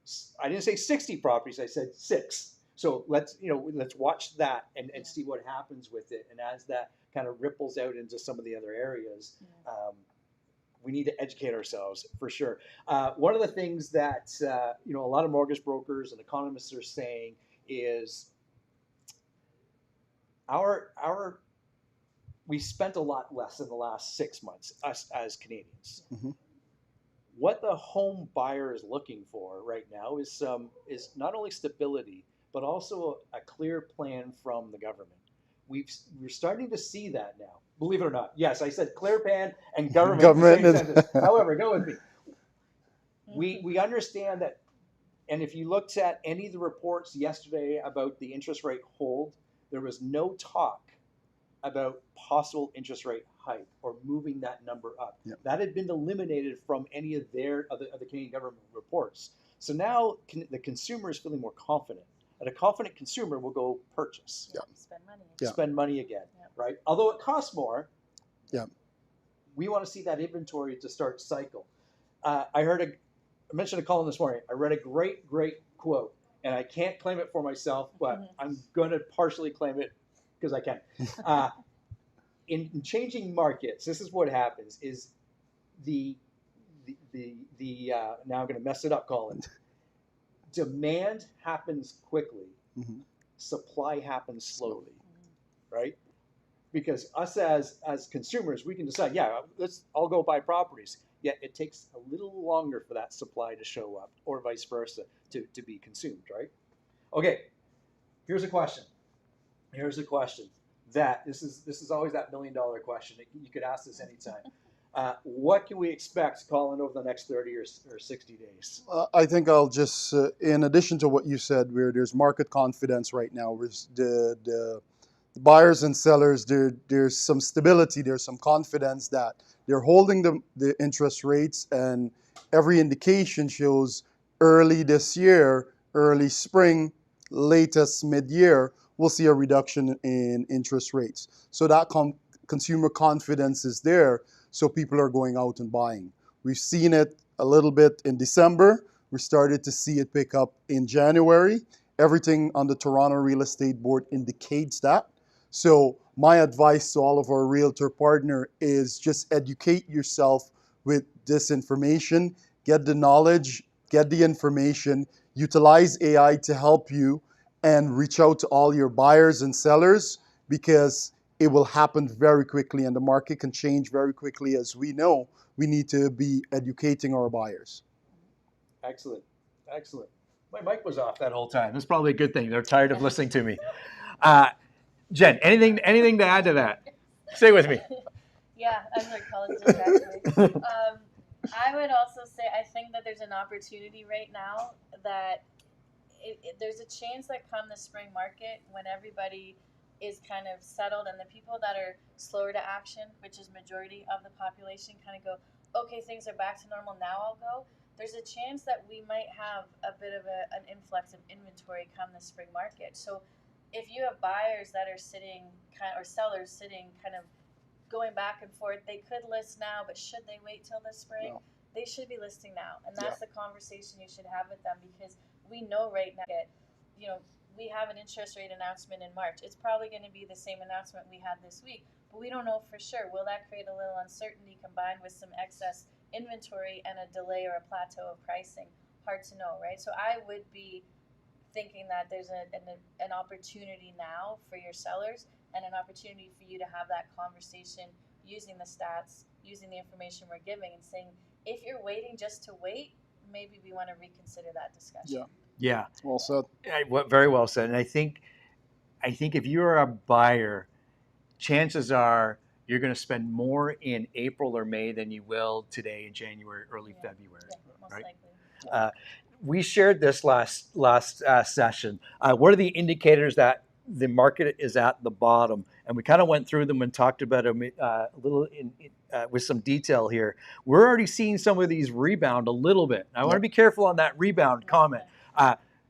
60 properties. I said 6. So let's watch that and see what happens with it. And as that kind of ripples out into some of the other areas, we need to educate ourselves for sure. One of the things that a lot of mortgage brokers and economists are saying is we spent a lot less in the last 6 months, us as Canadians. Mm-hmm. What the home buyer is looking for right now is not only stability, but also a clear plan from the government. We're starting to see that now. Believe it or not. Yes, I said clear plan and government. Government Same is- sentence. However, go with me. We understand that, and if you looked at any of the reports yesterday about the interest rate hold, there was no talk about possible interest rate hike or moving that number up. Yep. That had been eliminated from any of the Canadian government reports. So now the consumer is feeling more confident. And a confident consumer will go purchase. Yeah. Spend money. Yeah. Spend money again, Yeah. right? Although it costs more, Yeah. we want to see that inventory to start cycle. I mentioned to Colin this morning, I read a great quote, and I can't claim it for myself, but I'm going to partially claim it because I can. In changing markets, this is what happens: is the now I'm going to mess it up, Colin. Demand happens quickly, Mm-hmm. supply happens slowly, right? because us as consumers, we can decide, yeah, I'll go buy properties. Yet it takes a little longer for that supply to show up, or vice versa, to be consumed, right? Okay, here's a question. Here's a question that this is always that $1 million question. You could ask this anytime. What can we expect, Colin, over the next 30 or 60 days? I think I'll just, in addition to what you said, where there's market confidence right now, where the buyers and sellers, there's some stability, there's some confidence that they're holding the interest rates, and every indication shows early this year, early spring, latest mid-year, we'll see a reduction in interest rates. So that consumer confidence is there, so people are going out and buying. We've seen it a little bit in December. We started to see it pick up in January. Everything on the Toronto Real Estate Board indicates that. So my advice to all of our realtor partner is just educate yourself with this information, get the knowledge, get the information, utilize AI to help you, and reach out to all your buyers and sellers, because it will happen very quickly and the market can change very quickly. As we know, we need to be educating our buyers. Excellent. Excellent. My mic was off that whole time. That's probably a good thing. They're tired of listening to me. Jen, anything to add to that? Stay with me. Yeah, I'm like Colin distracted. I would also say I think that there's an opportunity right now that there's a chance that come the spring market, when everybody is kind of settled and the people that are slower to action, which is majority of the population, kind of go, okay, things are back to normal, now I'll go. There's a chance that we might have a bit of an influx of inventory come the spring market. So if you have buyers that are sitting or sellers sitting kind of going back and forth, they could list now, but should they wait till the spring? No. They should be listing now. And that's the conversation you should have with them, because we know right now that, we have an interest rate announcement in March. It's probably going to be the same announcement we had this week, but we don't know for sure. Will that create a little uncertainty combined with some excess inventory and a delay or a plateau of pricing? Hard to know, right? So I would be thinking that there's an opportunity now for your sellers, and an opportunity for you to have that conversation using the stats, using the information we're giving, and saying, if you're waiting just to wait, maybe we want to reconsider that discussion. Yeah. Well said. Very well said. And I think if you're a buyer, chances are you're going to spend more in April or May than you will today in January, early February. Yeah, most right? likely. We shared this last session. What are the indicators that the market is at the bottom? And we kind of went through them and talked about them a little with some detail here. We're already seeing some of these rebound a little bit. I want to be careful on that rebound comment.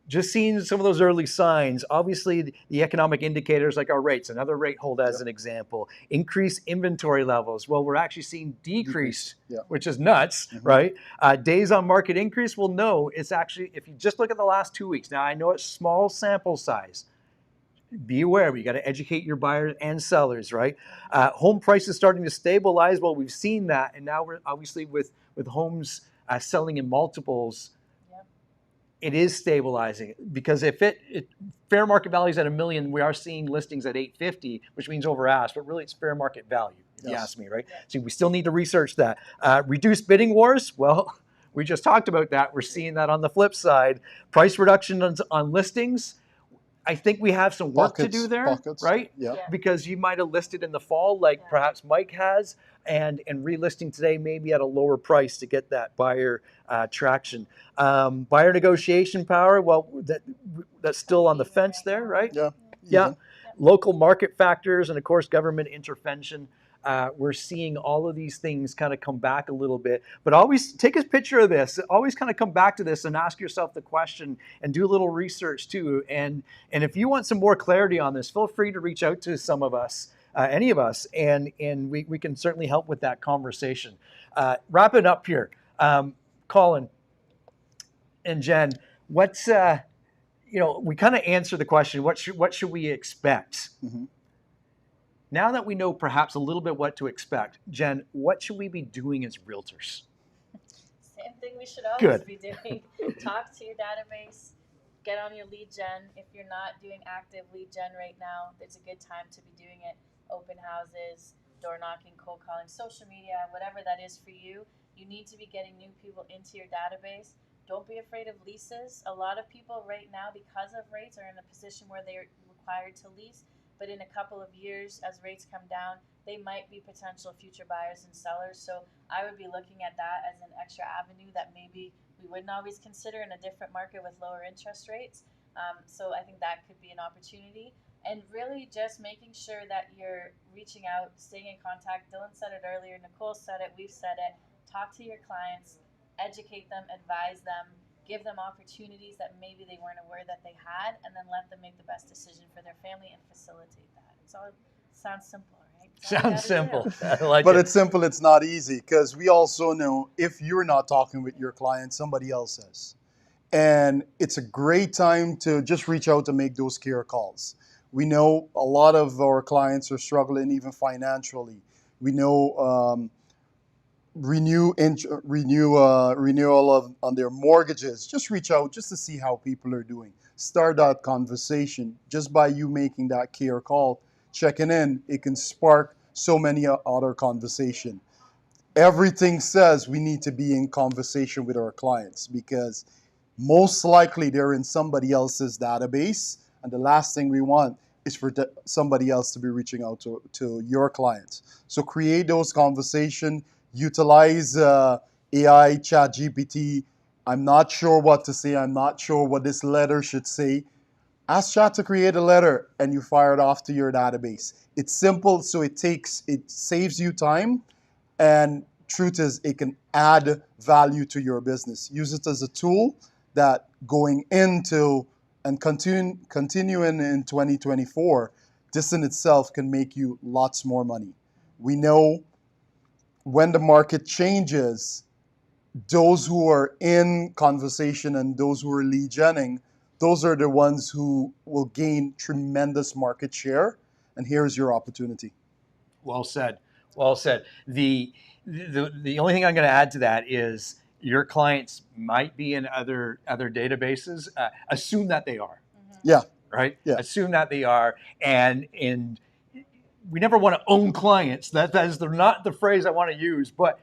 Just seeing some of those early signs. Obviously, the economic indicators like our rates, another rate hold as an example, increased inventory levels. Well, we're actually seeing decrease, which is nuts, right? Days on market increase, well, no, it's actually, if you just look at the last 2 weeks, now I know it's small sample size. Be aware, you got to educate your buyers and sellers, right? Home prices starting to stabilize. Well, we've seen that, and now we're obviously with homes selling in multiples. It is stabilizing, because if fair market value is at $1 million, we are seeing listings at $850, which means over ask, but really it's fair market value, if you ask me, right? So we still need to research that. Reduced bidding wars, well, we just talked about that. We're seeing that on the flip side. Price reductions on listings, I think we have some work to do there, right? Yeah. Because you might have listed in the fall, like perhaps Mike has, and relisting today maybe at a lower price to get that buyer traction. Buyer negotiation power, well, that's still on the fence there, right? Yeah. Local market factors and, of course, government intervention. We're seeing all of these things kind of come back a little bit, but always take a picture of this. Always kind of come back to this and ask yourself the question and do a little research too. And if you want some more clarity on this, feel free to reach out to some of us, any of us, and we can certainly help with that conversation. Wrapping up here, Colin and Jen, what's we kind of answered the question, what should we expect? Now that we know perhaps a little bit what to expect, Jen, what should we be doing as realtors? Same thing we should always be doing. Talk to your database, get on your lead gen. If you're not doing active lead gen right now, it's a good time to be doing it. open houses, door knocking, cold calling, social media, whatever that is for you. You need to be getting new people into your database. Don't be afraid of leases. A lot of people right now, because of rates, are in a position where they're required to lease. But in a couple of years, as rates come down, they might be potential future buyers and sellers. So I would be looking at that as an extra avenue that maybe we wouldn't always consider in a different market with lower interest rates. So I think that could be an opportunity. And really just making sure that you're reaching out, staying in contact. Dylan said it earlier, Nicole said it, we've said it. Talk to your clients, educate them, advise them, give them opportunities that maybe they weren't aware that they had, and then let them make the best decision for their family and facilitate that. It's all sounds simple, right? Sounds simple. I like But it. it's simple, it's not easy, because we also know if you're not talking with your client, somebody else is. And it's a great time to just reach out and make those care calls. We know a lot of our clients are struggling even financially. We know renewal on their mortgages. Just reach out just to see how people are doing. Start that conversation. Just by you making that care call, checking in, it can spark so many other conversation. Everything says we need to be in conversation with our clients because most likely they're in somebody else's database, and the last thing we want is for somebody else to be reaching out to your clients. So create those conversations. Utilize AI, Chat GPT. I'm not sure what to say. I'm not sure what this letter should say. Ask Chat to create a letter and you fire it off to your database. It's simple, so it saves you time. And truth is, it can add value to your business. Use it as a tool that going into and continuing in 2024, this in itself can make you lots more money. We know when the market changes, those who are in conversation and those who are lead genning, those are the ones who will gain tremendous market share. And here's your opportunity. Well said. Well said. The only thing I'm going to add to that is your clients might be in other databases. Assume that they are. Yeah. Right? Yeah. Assume that they are. And we never want to own clients. That is not the phrase I want to use, but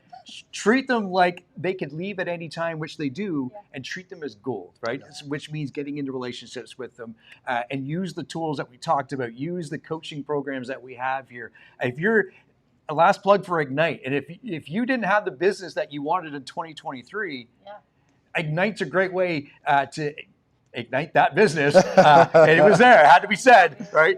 treat them like they could leave at any time, which they do, and treat them as gold, right? Which means getting into relationships with them and use the tools that we talked about, use the coaching programs that we have here. If you're a last plug for Ignite, and if you didn't have the business that you wanted in 2023, Ignite's a great way to ignite that business. And it was there, it had to be said, right?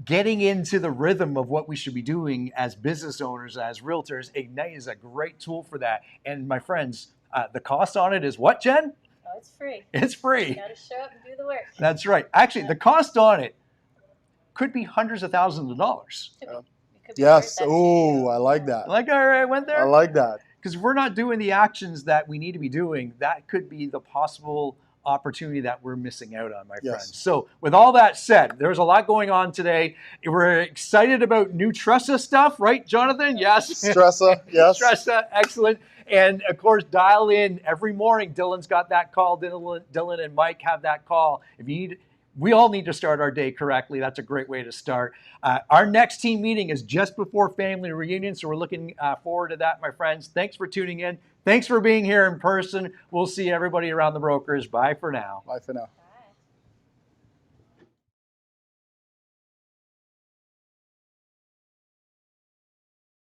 Getting into the rhythm of what we should be doing as business owners, as realtors, Ignite is a great tool for that. And my friends, the cost on it is what, Jen? Oh, it's free. It's free. You got to show up and do the work. That's right. Actually, the cost on it could be hundreds of thousands of dollars. Yes. Oh, I like that. Like, all right, I went there. I like that. Because if we're not doing the actions that we need to be doing, that could be the possible opportunity that we're missing out on, my friends. So with all that said, there's a lot going on today. We're excited about new Tressa stuff, right, Jonathan? Yes. Tressa, yes. Tressa, excellent. And of course, dial in every morning. Dylan's got that call. Dylan and Mike have that call. If you need, we all need to start our day correctly. That's a great way to start. Our next team meeting is just before family reunion, so we're looking forward to that, my friends. Thanks for tuning in. Thanks for being here in person. We'll see everybody around the brokers. Bye for now. Bye for now.